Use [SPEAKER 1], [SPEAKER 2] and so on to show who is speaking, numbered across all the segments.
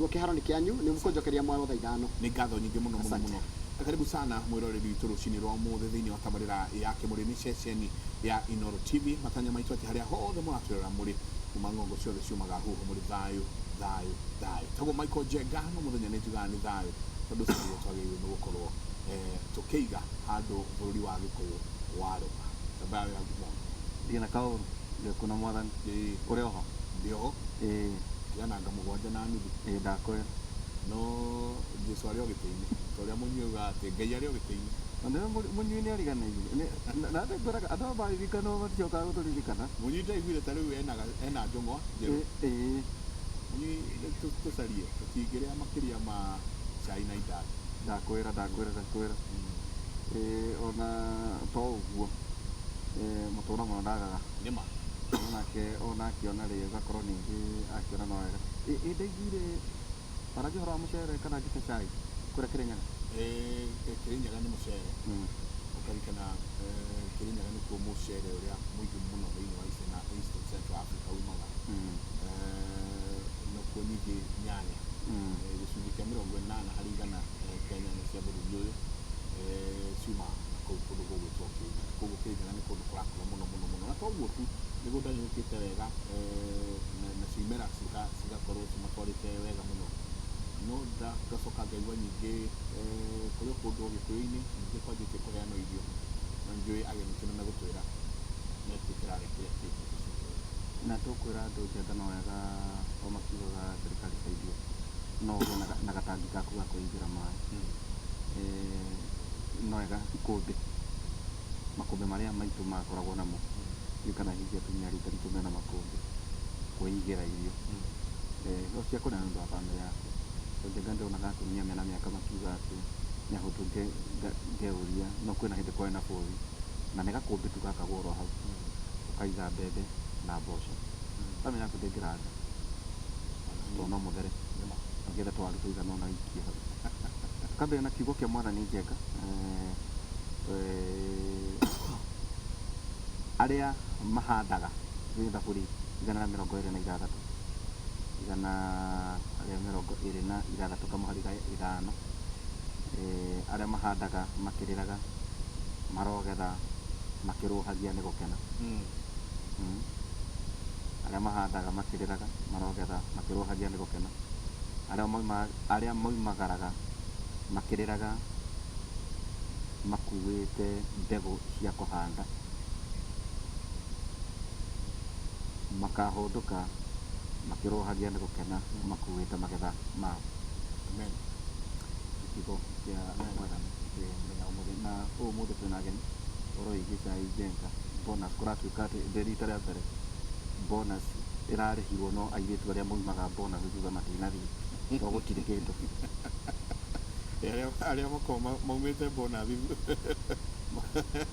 [SPEAKER 1] koguo kiharoni kianyu ni mukunjokeria mwaro thaa ithano.
[SPEAKER 2] Nĩ ngatho nyingĩ mũno mũno mũno. Karibu sana mwiroreri witũ rũcinĩ rwa ũmũthĩ thĩinĩ wa tabarĩra ya kĩmũrĩmi ceceni ya Inooro TV. Matanya maitũ atĩ harĩa hothe mũratwĩrora mũrĩ kuma ng'ongo ciothe ciumaga huhu mũrĩ thayũ thayũ thayũ. Taguo Michael Njenga no mũthenya nĩ njugaga nĩ thayũ tondũ ũcio nĩguo twagĩrĩirwo nĩ gũkorwo tũkĩiga handũ bũrũri wa Gĩkũyũ warũma. Tabayo ya ngumo
[SPEAKER 3] ndina kaũru kuna mwathani ũrĩ oho
[SPEAKER 2] ndĩoho kĩananga mũgwanja na nuthu
[SPEAKER 3] ndakwĩra
[SPEAKER 2] no Jesũ arĩ o gĩtĩ-inĩ ta ũrĩa mũnyui auga atĩ Ngai arĩ o gĩtĩ-inĩ.
[SPEAKER 3] Mũnyui nĩ ariganĩirie na ndĩkwĩraga andũ maririkana maticokaga gũtũririkana.
[SPEAKER 2] Mũnyui ndaiguire ta rĩu ena njũng'wa njerũ. Mũnyui tũcarie tũtingĩrĩa makĩria ma cai na indathi.
[SPEAKER 3] Ndakwĩra ona to ũguo mũtũra mũno ndagaga
[SPEAKER 2] nĩma
[SPEAKER 3] onake ona rĩ ũgakorwo ningĩ akiona no wega ndaiguire barangĩ ũhoro wa mũcere kana ngĩte cai kũrĩa Kĩrĩnyaga.
[SPEAKER 2] Kĩrĩnyaga nĩ mũcere ũkarikana Kĩrĩnyaga nĩkuo mũcere ũrĩa mũingĩ mũno thĩinĩ wa East Central Africa umaga. Nakuo ningĩ nyanya gĩcunjĩ kĩa 80 harĩ igana kĩa nyanya cia bũrũri ũyũ ciuma kũu kũndũ gũgwĩtwo Kĩrĩnyaga. Koguo Kĩrĩnyaga nĩ kũndũ kũrakũra mũno mũno mũno na toguo tu mĩgũnda yũkĩte wega na cimera cigakorwo cimatwarĩte wega mũno. No ngacoka ngaigua ningĩ kũrĩ kũndũ Gĩkũyũ-inĩ ningĩ kwanjĩtie kũheanwo irio na njũĩ ageni tũnĩ megũtwĩra metĩkĩrage kĩrĩa kĩngĩ.
[SPEAKER 3] Na tũkwĩra andũ Njenga no wega o makiugaga thirikari ĩteithie no ũgĩe na gatangi gaku ga kũhingĩra maĩ. No wega ikũmbĩ makũmbĩ marĩa maitũ makoragwo namo kana hihi atumia rita ritũ mena makũmbĩ kwĩigĩra irio no cia kũrĩa nĩ ũndũ wa bamĩrĩ yaku. Njenga ndĩronaga atumia mena mĩaka makiuga atĩ nĩ ahũthũ ngeuria no kwĩna hĩndĩ kwarĩ na bũthi na nĩ gakũmbĩ tu gakagwo oro hau ũkaiga mbembe na mboco. Bamĩrĩ yaku ndĩngĩranga tondũ no mũthere ũngĩetha twaru tũigana ũna ikie hau. Tukambĩrĩria na kiugo kĩa Mwathani Njenga arĩa mahandaga thĩ thaburi 126 126 kamũhari ga ithano arĩa mahandaga makĩrĩraga marogetha makĩrũhagia nĩ gũkena. Arĩa mahandaga makĩrĩraga marogetha makĩrũhagia nĩ gũkena. Arĩa moimagaraga makĩrĩraga makuĩte mbegũ cia kũhanda makahũndũka makĩrũhagia nĩ gũkena makuĩte magetha mao.
[SPEAKER 2] Amen.
[SPEAKER 3] Kiugo kĩa Mwathani mũthenya ũmũthĩ na ũmũthĩ twĩna ageni ũhoro wĩgiĩ cai Njenga bonus kũratuĩka atĩ ndĩ rita rĩa mbere bonus ĩrarĩhirwo no airĩtu arĩa moimaga bonus thutha matinathiĩ to gũtirĩ kĩndũ.
[SPEAKER 2] Arĩa makoragwo maumĩte bonus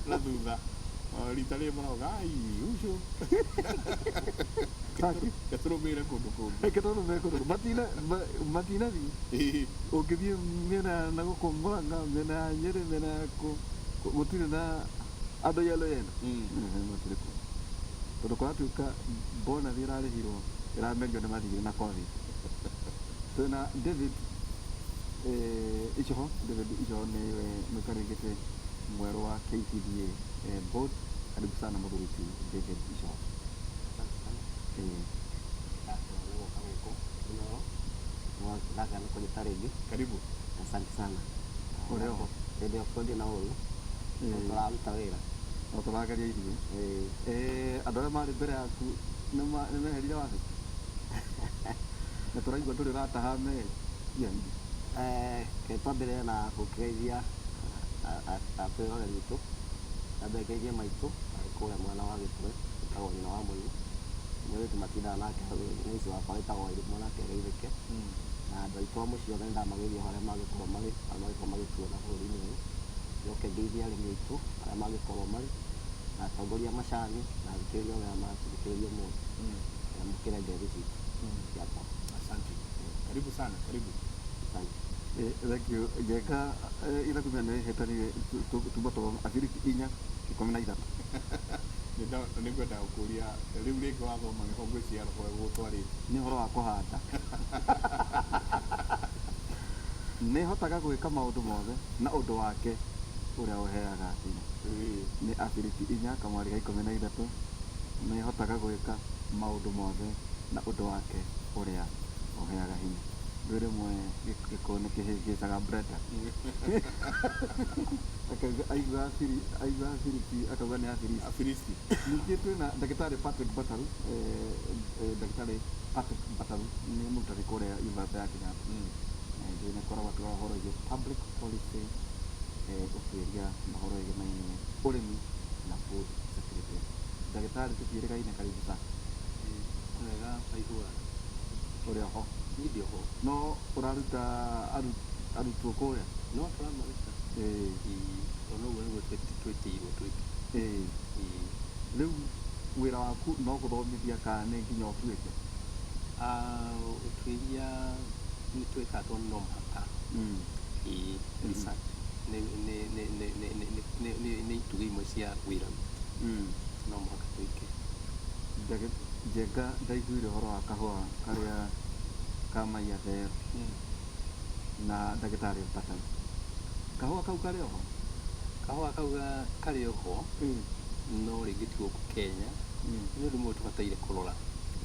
[SPEAKER 2] na thutha rita rĩrĩ marauga ai ucio gatũrũmĩre kũndũ kũndũ
[SPEAKER 3] matinathiĩ. Ũngĩthiĩ mĩena na gũkũ Mũrang'a mĩena ya Nyĩrĩ mĩena ya gũtirĩ na andũ yellow matirĩ kuo tondũ kũratuĩka bonus ĩrarĩhirwo ĩramerio nĩ mathirĩ na Covid. Twĩna David Icoho nĩwe mũikarĩrĩte mwerũ wa KTDA board. Karibu sana mũthuriti David Icoho.
[SPEAKER 2] Karibu.
[SPEAKER 4] Asante sana.
[SPEAKER 3] Ũrĩ oho?
[SPEAKER 4] Hĩndĩ ĩyo kwendĩ na ũyũ tũraruta wĩra
[SPEAKER 3] no tũragaria irio. Andũ arĩa marĩ mbere yaku nĩmeherire wapi? Na tũraigua ndũrĩ ũrataha
[SPEAKER 4] twambĩrĩrie na gũkĩgeithia atwĩroreri witũ ambe ngeithie maitũ kũrĩa mwena wa Gĩtwe wĩtagwo nyina wa Mũyũ mũirĩtu matindaga nake mũici wakwa wĩtagwo Wairimu nake geithĩke na andũ aitũ a mũciĩ othe nĩndamageithia harĩa mangĩkorwo marĩ arĩa mangĩkorwo magĩtuona bũrũri-inĩ ũyũ. Njoke ngeithie arĩmi aitũ arĩa mangĩkorwo marĩ na atongoria macani na athikĩrĩria othe arĩa maratũthikĩrĩria ũmũthĩ na mũkĩrenge thicitũ ciakwa.
[SPEAKER 2] Asante. Karibu sana, karibu.
[SPEAKER 3] Thank you. Njenga irakumia nĩ hĩtanire tumoto abiriti 4:13.
[SPEAKER 2] Nĩngwenda gũkũria rĩu rĩngĩ wathoma nĩho ngwĩciara kwa gũtwarĩte.
[SPEAKER 3] Nĩ ũhoro wa kũhanda. nĩ hotaga gwĩka maũndũ mothe na ũndũ wake ũrĩa ũheaga hinya. Nĩ Afilipi 4:13 nĩ hotaga gwĩka maũndũ mothe na ũndũ wake ũrĩa ũheaga hinya. Rĩu rĩmwe gĩkũyũ nĩ kĩhĩngĩcaga Brenda aigua Afilipi akauga nĩ Afilisti. Ningĩ twĩna ndagĩtarĩ Patrick Bataru, ndagĩtarĩ Patrick Bataru nĩ mũrutani kũrĩa University ya Kenyatta. Nĩ koragwo atwara ũhoro wĩgiĩ public policy, ũtuĩria ũhoro wĩgiĩ ũrĩmi na food security. Ndagĩtarĩ tũtiĩrĩgaine, karibu sana.
[SPEAKER 5] Wega waigua
[SPEAKER 3] Ũrĩ ho?
[SPEAKER 5] niĩ ndĩ ho.
[SPEAKER 3] No ũraruta arutwo kũrĩa?
[SPEAKER 5] No tũramaruta tondũ ũguo nĩguo twĩtĩirwo twĩke.
[SPEAKER 3] Rĩu wĩra waku no gũthomithia kana nĩ nginya ũtuĩke?
[SPEAKER 5] Ũtuĩria nĩ twĩkaga tondũ no mũhaka research nĩ itugĩ imwe cia wĩra no mũhaka twĩke.
[SPEAKER 3] Njenga ndaiguire ũhoro wa kahũa karĩa ka Maiya Therũ na ndagĩtarĩ Bataru. Kahũa kau karĩ oho?
[SPEAKER 5] Kahũa kau karĩ oho no rĩngĩ ti gũkũ Kenya. Nĩ ũndũ ũmwe tũbataire kũrora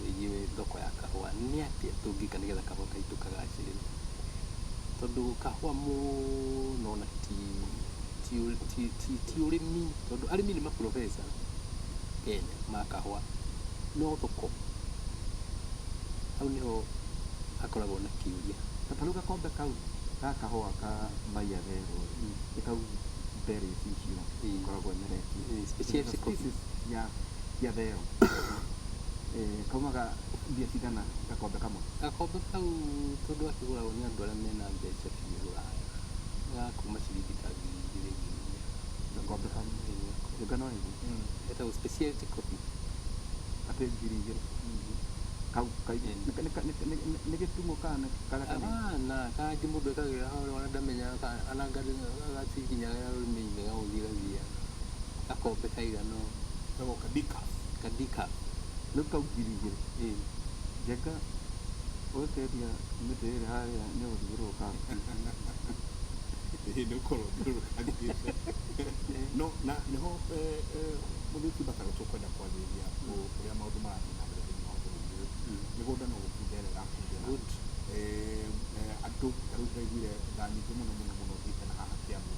[SPEAKER 5] wĩgiĩ thoko ya kahũa, nĩ atĩa tũngĩka nĩgetha kahũa kaitũ kagacĩrĩre, tondũ kahũa mũno na ti ũrĩmi, tondũ arĩmi nĩ maprofesa Kenya ma kahũa, no thoko hau nĩho hakoragwo na kĩũria.
[SPEAKER 3] Ta rĩu gakombe kau ga kahũa ka Maiya Therũ nĩ kau berries icio ikoragwo emeretie species ya Therũ, kaumaga mbia cigana gakombe kamwe?
[SPEAKER 5] Gakombe kau tondũ gakĩgũragwo nĩ andũ arĩa mena mbeca biũ Rũraya gakuma ciringi ta 2,000.
[SPEAKER 3] Gakombe kamwe ngano ĩrĩkũ?
[SPEAKER 5] Etagwo specialty coffee.
[SPEAKER 3] Atĩ 2,000 kau nĩ gĩtumũ kana karĩa kanini?
[SPEAKER 5] Na kangĩ mũndũ ekagĩra hau ona ndamenya gatikinyaga rũrĩmĩ-inĩ gagũthia gakombe kaigana
[SPEAKER 2] Kagwo
[SPEAKER 5] kadika.
[SPEAKER 3] Rĩu kau 2,000 njenga ũgĩkendia mĩtĩ ĩrĩ harĩa nĩ ũgũthigĩrwo
[SPEAKER 2] nĩ ũkorwo thiũrũrũkagĩte no na nĩho mũthuri Bataru tũkwenda kwarĩrĩria ũrĩa maũndũ marathiĩ na mbere thĩinĩ wa bũrũri ũyũ. Mĩgũnda no gũkundera andũ tarĩu ndaiguire tha nyingĩ mũno thiĩte na haha Kiambu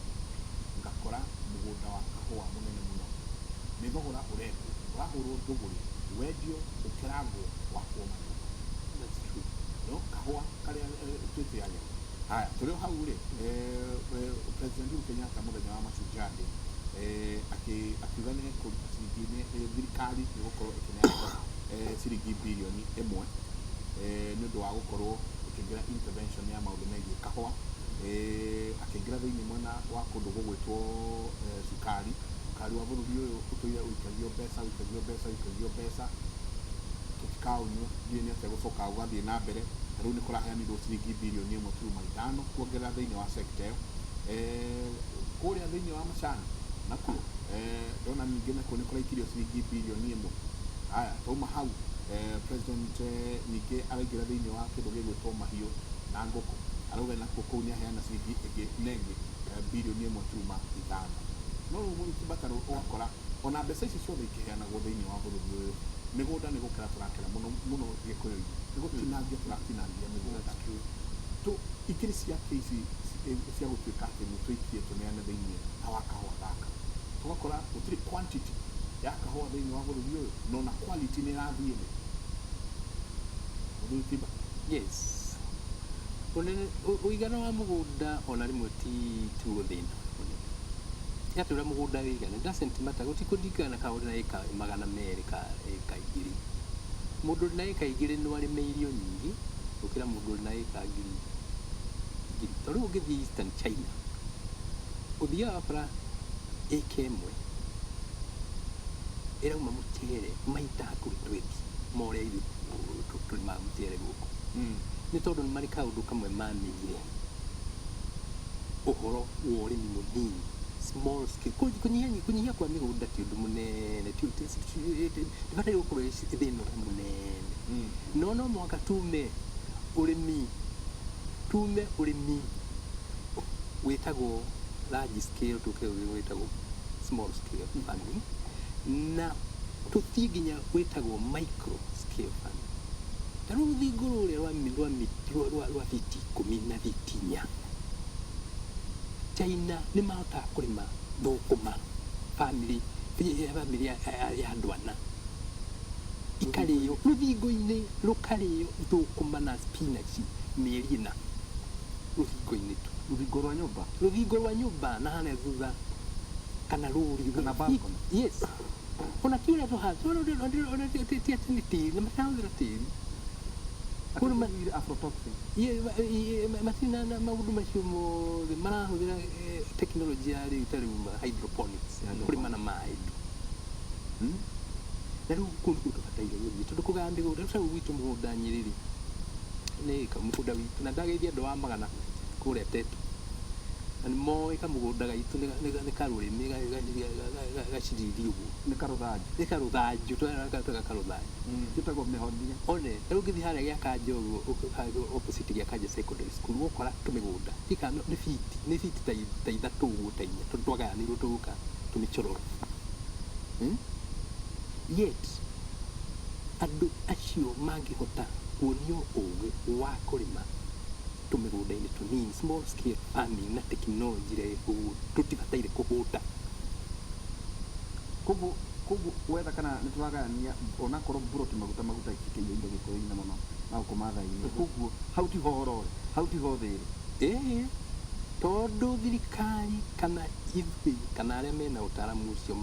[SPEAKER 2] ngakora mũgũnda wa kahũa mũnene mũno, nĩ thogora ũrendwo, ũrahũrwo thũgũrĩ wendio ũkĩrangwo wakwo mathũka. No kahũa karĩa twĩtĩagĩra haya tũrĩ o hau rĩ, President Uhuru Kenyatta mũthenya wa Mashujaa Day akiuga nĩ kũruta thirikari nĩ gũkorwo ĩkĩneana ciringi birioni 1 nĩ ũndũ wa gũkorwo ĩkĩingĩra intervention ya maũndũ megiĩ kahũa, akĩingĩra thĩinĩ mwena wa kũndũ gũgwĩtwo cukari wa bũrũri ũyũ ũtũire ũikagio mbeca tũtikaũnyua, ndiũĩ nĩ atĩa gũcoka gũgathiĩ na mbere. Rĩu nĩ kũraheanirwo ciringi birioni 1.5 kuongerera thĩinĩ wa sector ĩyo. Kũrĩa thĩinĩ wa macani nakuo ndona ningĩ nakuo nĩ kũraikirio ciringi birioni 1. Haya tauma hau President ningĩ araingĩra thĩinĩ wa kĩndũ gĩgwĩtwo mahiũ na ngũkũ, arauga nakuo kũu nĩ aheana ciringi ĩngĩ na ĩngĩ birioni 1.5. No rĩu mũrutwo Bataru ũgakora ona mbeca ici ciothe ikĩheanagwo thĩinĩ wa bũrũri ũyũ, mĩgũnda nĩ gũkĩra tũrakĩra mũno gĩkũyũ-inĩ, nĩ gũtinangia tũratinangia mĩgũnda ikĩrĩ ciake ici cia gũtuĩka atĩ nĩ tũikie tũneane thĩinĩ wa kahũa gaka, tũgakora gũtirĩ quantity ya kahũa thĩinĩ wa bũrũri ũyũ no na quality nĩ ĩrathiĩ thĩ. Mũthuri
[SPEAKER 5] Yes, ũigana wa mũgũnda ona rĩmwe ti gũthĩna yatũ ũrĩa mũgũnda wĩigana, doesn't matter, gũtikũringana na kaũndũ na ĩka 200 ka ĩka 2,000. Mũndũ ũrĩ na ĩka 2 no arĩme irio nyingĩ gũkĩra mũndũ ũrĩ na ĩka 1,000. Tondũ ũngĩthiĩ Eastern China ũthiaga wakora ĩka 1 ĩrauma mũcere maita hakuhĩ 20 ma ũrĩa ithuĩ tũrĩmaga mũcere gũkũ. Nĩ tondũ nĩ marĩ kaũndũ kamwe mamenyire, ũhoro wa ũrĩmi mũnini, small scale, kũnyihia kwa mĩgũnda ti ũndũ mũnene, ndĩbataire gũkorwo thĩna mũnene. No mũhaka tume ũrĩmi wĩtagwo large scale tũke wĩtagwo small scale farming na tũthiĩ nginya wĩtagwo micro scale farming. Ta rĩu rũthingo rũrĩa rwa fiti 10 na fiti 4 China nĩ mahotaga kũrĩma thũkũma family ya andũ ana ikarĩo rũthingo-inĩ rũkarĩo thũkũma na spinach mĩeri 4 rũthingo-inĩ tu. Rũthingo rwa nyũmba na harĩa thutha kana rũri
[SPEAKER 3] Kana balcony.
[SPEAKER 5] Yes. Ona kiura tũhanda ti atĩ nĩ tĩri na matahũthĩra tĩri. Kuruma
[SPEAKER 3] aflatoxin.
[SPEAKER 5] Matina na maũndũ macio mothe marahũthĩra tekinoronjĩ ya rĩu ta rĩu hydroponics kũrĩma na maĩ tu. Na rĩu kũndũ kũu tũbataire gũthiĩ tondũ kũganda mĩgũnda rĩu gwitũ mũgũnda Nyĩrĩ nĩ kamũgũnda witũ na ndageithia andũ a Magana kũrĩa Tetu na nĩ moĩ kamũgũnda gaitũ nĩ karũrĩmĩ gaciriri ũguo
[SPEAKER 3] Nĩ karũthanju.
[SPEAKER 5] nĩ karũthanju twega karũthanju
[SPEAKER 3] Gĩtagwo mĩhonia.
[SPEAKER 5] one ta rĩu ngĩthiĩ harĩa gĩa Kanja ũguo opposite gĩa Kanja secondary school ũgũkora tũmĩgũnda nĩ fiti ta ithatũ ũguo ta inya tondũ twagayanĩirwo tũgũka tũmĩcororo. Yet andũ acio mangĩhota kuonio ũũgĩ wa kũrĩma tũmĩgũnda-inĩ tũnini small scale farming na tekinoronjĩ ĩrĩa ĩkuo tũtibataire kũhũta.
[SPEAKER 3] Koguo wetha kana nĩ tũragayania onakorwo buroti maguta ikĩiyo indo gĩkũyũ-inĩ mũno na gũkũ Maathai-inĩ. Koguo hau ti horore, hau ti hothĩrĩ.
[SPEAKER 5] Ĩĩ tondũ thirikari kana ithuĩ kana arĩa mena ũtaaramu ũcio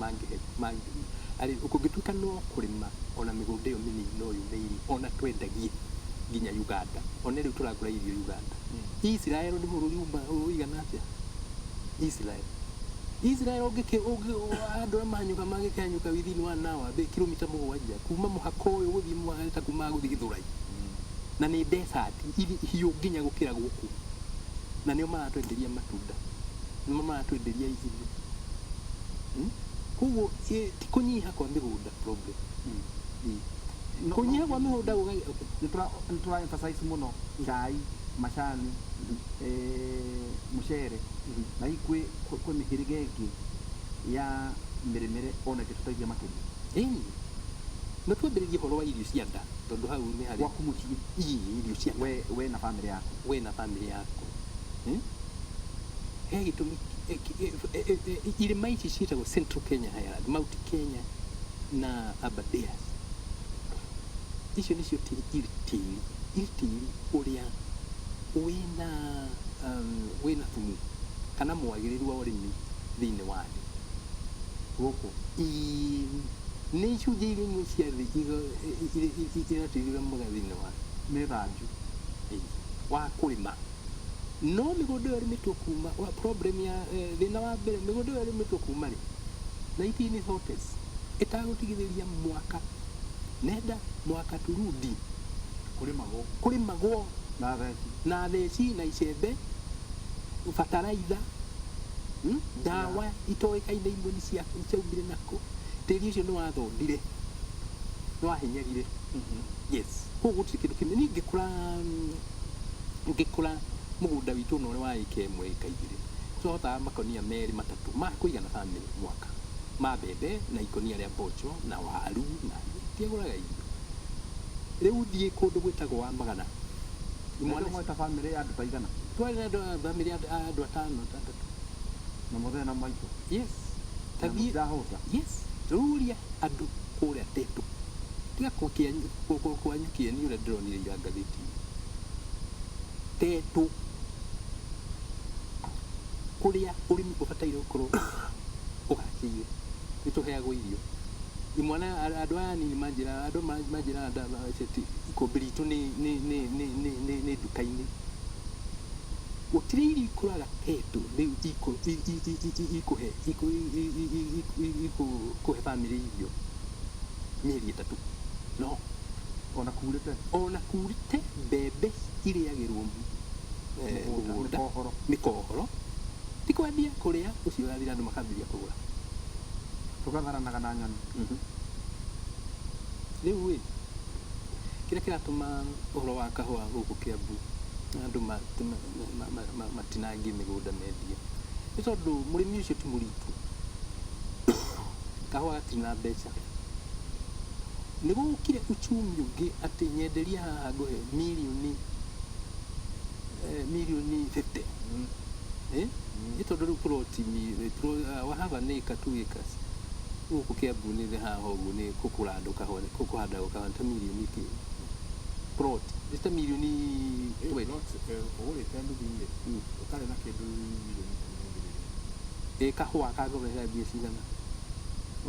[SPEAKER 5] kũngĩtuĩka no kũrĩma ona mĩgũnda ĩyo mĩnini no yũmĩire ona twendagie nginya Uganda. Ona rĩu tũragũra irio Uganda. Israel nĩ bũrũri ũigana atĩa? Israel andũ arĩa mangĩkanyũka within 1 hour kilomita 7 kuma mũhaka ũyũ gũthiĩ Mwagata kuma gũthiĩ Gĩthũrai na nĩ desert hiũ nginya gũkĩra gũkũ na nĩo maratwenderia matunda nĩmo maratwenderia irio. Koguo ti kũnyiha kwa mĩgũnda problem. Kũnyiha kwa mĩgũnda
[SPEAKER 3] nĩ tũra emphasize mũno chai, macani, mũcere na kwĩ mĩhĩrĩga ĩngĩ ya mĩrĩmĩre ona ĩngĩtũteithia makĩria.
[SPEAKER 5] Na twambĩrĩrie ũhoro wa irio cia nda tondũ hau nĩ harĩ
[SPEAKER 3] gwaku mũciĩ
[SPEAKER 5] irio cia nda
[SPEAKER 3] we na family yaku.
[SPEAKER 5] We na family yaku. He gĩtũmi irĩma ici ciĩtagwo Central Kenya Highlands, Mount Kenya na Aberdares. Icio nĩcio tĩri ũrĩa wĩna thumu kana mwagĩrĩru wa ũrĩmi thĩinĩ wa thĩ gũkũ. Nĩ icunjĩ iria imwe cia thĩ iratĩrĩmaga thĩinĩ wa
[SPEAKER 3] nĩ thanju
[SPEAKER 5] wa kũrĩma. No mĩgũnda ĩyo ĩrĩmĩtwo kuma problem ya thĩna wa mbere mĩgũnda ĩyo ĩrĩmĩtwo kuma rĩ 1940s ĩtagũtigithĩria nenda mwaka turudi kũrĩmagwo na theci na icembe bataraitha ndawa itoĩkaine imwe nĩ ciaumire nako. Tĩri ũcio nĩ wathondire nĩ wahinyarire. Yes, koguo gũtirĩ kĩndũ kĩmwe. Niĩ ngĩkũra mũgũnda witũ no wa ĩka 1 ĩka 2 tũhotaga makũnia 2 3 ma kũigana family mwaka ma mbembe na ikũnia rĩa mboco na waru na tiagũraga irio. Rĩu thiĩ kũndũ gwĩtagwo wa Magana
[SPEAKER 3] mweta family ya andũ ta igana
[SPEAKER 5] twarĩ na family andũ 5 6
[SPEAKER 3] na mũthenya na maitũ.
[SPEAKER 5] Yes, yes, rũria andũ kũrĩa Tetu tiga kũanyũkia niĩ ũrĩa ndĩronire ira ngathĩti Tetu kũrĩa ũrĩmi ũbataire gũkorwo ũgacĩire nĩ tũheagwo irio. Imwana andũ aya nini manjĩra ikũmbĩ ritũ nĩ nduka-inĩ gũtirĩ irio ikũraga Tetu rĩu ikũhe family irio mĩeri 3 no
[SPEAKER 3] ona
[SPEAKER 5] kurĩte mbembe irĩagĩrwo mũgũnda mĩkohoro ti kwambia kũrĩa ũcio ũrathira andũ makambĩrĩria kũgũra
[SPEAKER 3] tũgatharanaga na nyoni.
[SPEAKER 5] Rĩu kĩrĩa kĩratũma ũhoro wa kahũa gũkũ Kiambu andũ matinangie mĩgũnda mendie nĩ tondũ mũrĩmi ũcio ti mũritũ kahũa gatirĩ na mbeca nĩ gũkire uchumi ũngĩ atĩ nyenderia haha ngũhe mirioni 50 nĩ tondũ rĩu ploti have an acre 2 acres gũkũ Kiambu nĩ thĩ haha ũguo nĩ kũkũhanda kahũa ta mirioni plot nĩ ta mirioni
[SPEAKER 2] ũtarĩ na kĩndũ mirioni
[SPEAKER 5] kahũa kangorera mbia cigana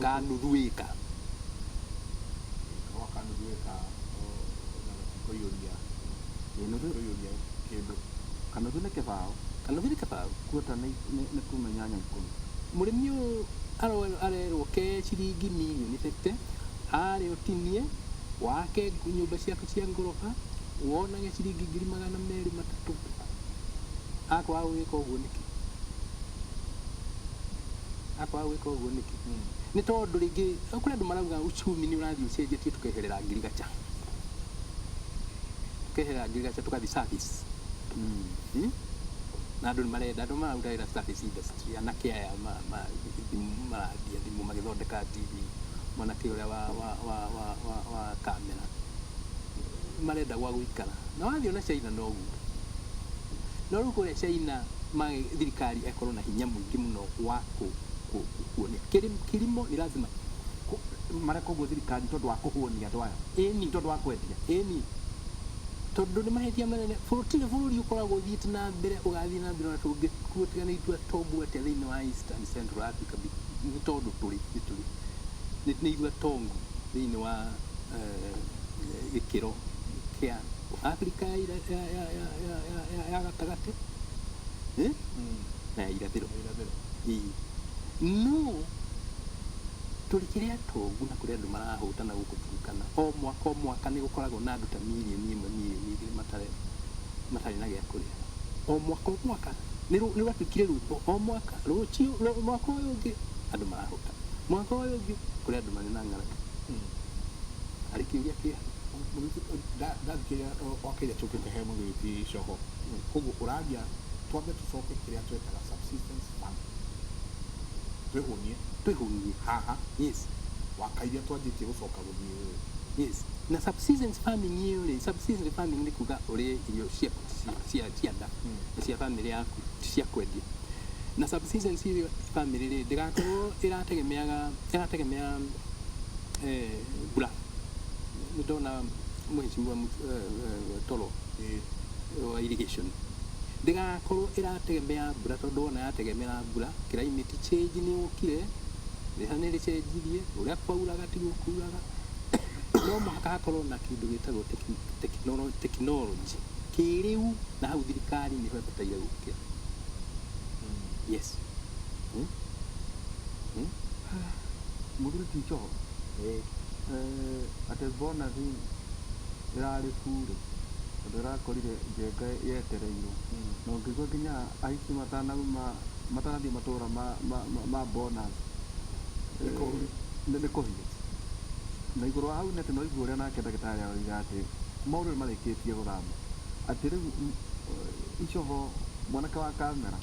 [SPEAKER 5] ka nuthu ĩka
[SPEAKER 2] kahũa ka nuthu ĩka kũiyũria kĩndũ
[SPEAKER 3] kanuthu nĩ kĩbaũ kuota nĩ kuma 8
[SPEAKER 5] mũrĩmi ũyũ arerwo ke ciringi mirioni 50 harĩ ũtinie wake nyũmba ciaku cia ngoroba wonage ciringi 200-300 akwaga gwĩka ũguo nĩkĩ nĩ tondũ rĩngĩ kũrĩ andũ marauga uchumi nĩ ũrathiĩ ũcenjetie tũkeherera ngirigaca tũgathiĩ service na andũ nĩ marenda andũ marauga wĩra service industry anake aya marandia thimũ magĩthondeka TV mwanake ũrĩa wa kamera marenda gwa gũikara na wathiĩ ona China noguo no rĩu kũrĩa China thirikari ĩkorwo na hinya mũingĩ mũno wa kuonia kilimo ni lazima
[SPEAKER 3] mareka ũguo thirikari tondũ wa kũhũnia andũ aya tondũ wa kwendia
[SPEAKER 5] tondũ nĩ mahĩtia manene bũrũri ũkoragwo ũthiĩte na mbere ũgathiĩ na mbere ona tũngĩkuo tiganĩtue tombu atĩa thĩinĩ wa East and Central Africa nĩ tondũ nĩ ithuĩ tongu thĩinĩ wa gĩkĩro kĩa Africa ya gatagatĩ na ya irathĩro no tũrĩ kĩrĩa tongu na kũrĩ andũ marahũtana gũkũ Turkana o mwaka nĩ gũkoragwo na andũ ta mirioni 1 matarĩ na gĩa kũrĩa o mwaka nĩ rwatuĩkire rwĩmbo o mwaka rũciũ mwaka ũyũ ũngĩ andũ marahũta mwaka ũyũ ũngĩ kũrĩ andũ marĩ na ng'aragu harĩ kĩũria kĩha
[SPEAKER 2] ndathikĩrĩria wakĩrĩa tũkĩte he mũgĩti Coho koguo ũraria twambe tũcoke kĩrĩa twetaga subsistence farming twĩhũnie haha
[SPEAKER 5] yes
[SPEAKER 2] wakairia twanjĩtie gũcoka gũthiĩ
[SPEAKER 5] yes na subsistence farming nĩ kuga ũrĩa irio cia nda cia family yaku cia kwendia na subsistence family rĩ ndĩgakorwo ĩrategemea mbura nĩ ndona mheshimiwa Tolo wa irrigation ndĩgakorwo ĩrategemea mbura tondũ ona yategemea mbura climate change nĩ ũkire rĩha nĩ rĩcenjirie ũrĩa kwauraga ti gũkuraga no mũhaka hakorwo na kĩndũ gĩtagwo technology kĩrĩu na hau thirikari nĩ ĩbataire gũkĩra yes
[SPEAKER 3] mũthuri ti Coho atĩ bonathi ĩrarĩ kure tondũ ĩrakorire njenga yetereirwo na ũngĩgua nginya aici matanathiĩ matũũra ma bonus nĩ kũhiũ na igũrũ wa hau nĩatĩ no igua ũrĩa nake ndagĩtarĩ aroiga atĩ maũndũ nĩ marĩkĩtie gũthama atĩ rĩu Icoho mwanake wa kamera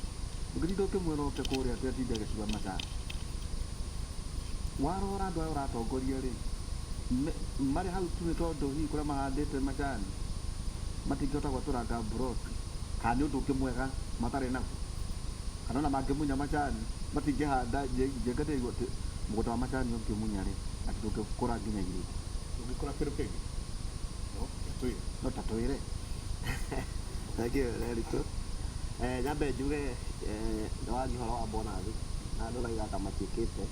[SPEAKER 3] ũngĩtinda ũkĩmwĩra ũke kũrĩa atĩ atinde agĩciba macani warora andũ aya ũratongoria rĩ marĩ hau tu nĩ tondũ hihi kũrĩa mahandĩte macani matingĩhota gwatũranga mburoti kana nĩ ũndũ ũngĩ mwega matarĩ naguo kana ona mangĩmunya macani matingĩhanda njenga ndĩrigwo atĩ mũgũnda wa macani ũngĩmunya rĩ atĩ ndũngĩkũra nginya irigũ
[SPEAKER 2] ũngĩkora kĩndũ kĩngĩ
[SPEAKER 3] no ta twĩre
[SPEAKER 4] Thank Lerito. Nyambe njuge nĩ wagi ũhoro wa bonathi na andũ raiga ta matiĩkĩte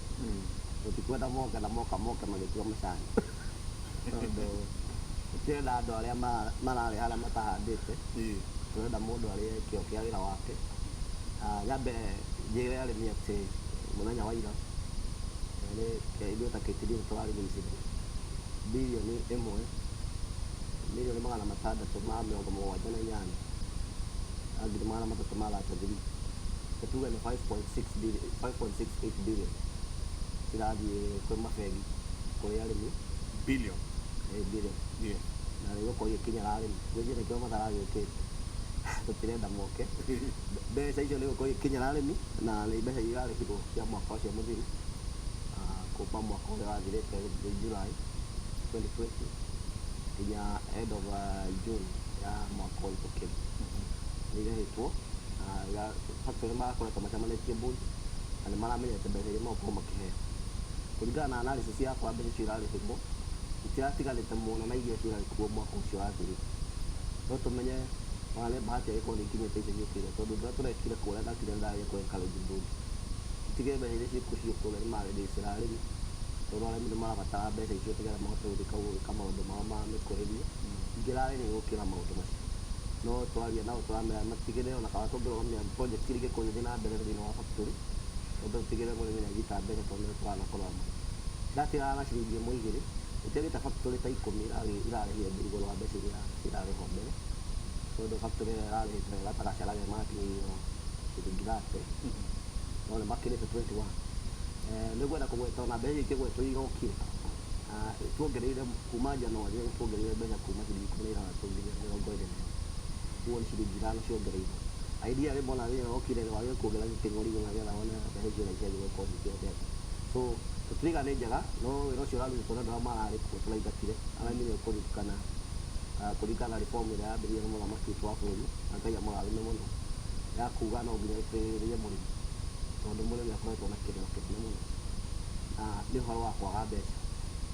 [SPEAKER 4] tũtikwenda moke na moka magĩtua macani tondũ tũtirenda andũ arĩa mararĩ harĩa matahandĩte tũrenda mũndũ arĩe kĩo kĩa wĩra wake nyambe njĩre arĩmi atĩ mũthenya wa ira ithuĩ ta KTD nĩtũrarigicĩria birioni 1,678,833 tuge nĩ 5.68 billion cirathiĩ kwĩ mabengi kũrĩ arĩmi
[SPEAKER 2] billion
[SPEAKER 4] billion na rĩgũkorwo igĩkinyĩra arĩmi gwĩciria nĩkĩo mataragĩũkĩte tũtirenda moke mbeca icio nĩ gũkorwo ikinyĩra arĩmi na nĩ mbeca irarĩhirwo cia mwaka ũcio mũthiru kuma mwaka ũrĩa wathirĩte July 2020 nginya end of June ya mwaka ũyũ tũkĩrĩ nĩ irĩhĩtwo factory marakoretwo macemanĩtie Mbũri na nĩ maramenyete mbeca iria magũkorwo makĩheo kũringana na analysis yakwa mbeca icio irarĩhĩrwo itiratiganĩte mũno na iria ciarĩ kuo mwaka ũcio wathirĩte no tũmenye ona nĩ bahati agĩkorwo nĩ ikinyĩte icio ciũkĩire tondũ ndũrĩa tũrekire kũrĩa ndakire ndarĩa kũrĩa Kalenjin Mbũri itigĩre mbeca iria ciĩkuo kũrĩa nĩ marĩndĩcĩra arĩmi tondũ arĩmi nĩ marabatara mbeca icio nĩgetha mahote gwĩka maũndũ mao ma mĩkũrĩrie ingĩrarĩ nĩ gũkĩra maũndũ macio no twaria nao tũramera matigĩrĩre ona kana tũngĩrũgamia project iria ingĩkorwo igĩthiĩ na mbere thĩinĩ wa factory tondũ tũtigĩrĩre mũrĩmi nĩ anyita mbeca tondũ nĩ tũranakorwo hamwe ndatĩraga na ciringi ĩmwe igĩrĩ gũtiagĩte factory ta 10 irarĩhire igũrũ wa mbeca iria irarĩhwo mbere tondũ factory ĩrĩa ĩrarĩhĩte gatagacaraga makinyĩirwo ciringi 30 no nĩ makĩrĩte 21 nĩngwenda kũgweta ona mbeca ikĩgwetwo igokire tuongereire kuma January tuongereire mbeca kuma ciringi 16 nginya 20 kuo nĩ ciringi 5 ciongereirwo idea rĩ mbona rĩrĩa okire wagĩrĩirwo kuongerera gĩkĩng'ori igũrũ nĩgetha wone mbeca icio nĩ ciagĩrĩirwo gũkorwo cikĩhotete so tũtiriga nĩ njega no wĩra ũcio ũrarutĩtwo nĩ andũ arĩa mararĩ kuo tũraingatire arĩa nĩ kũringana na reform ĩrĩa yambĩrĩirie nĩ mũthamaki witũ wa bũrũri na Ngai amũrathime mũno ya kuga no nginya ĩteithĩrĩrie mũrĩmi tondũ mũrĩmi akoretwo na kĩrĩro kĩnene mũno na nĩ ũhoro wa kwaga mbeca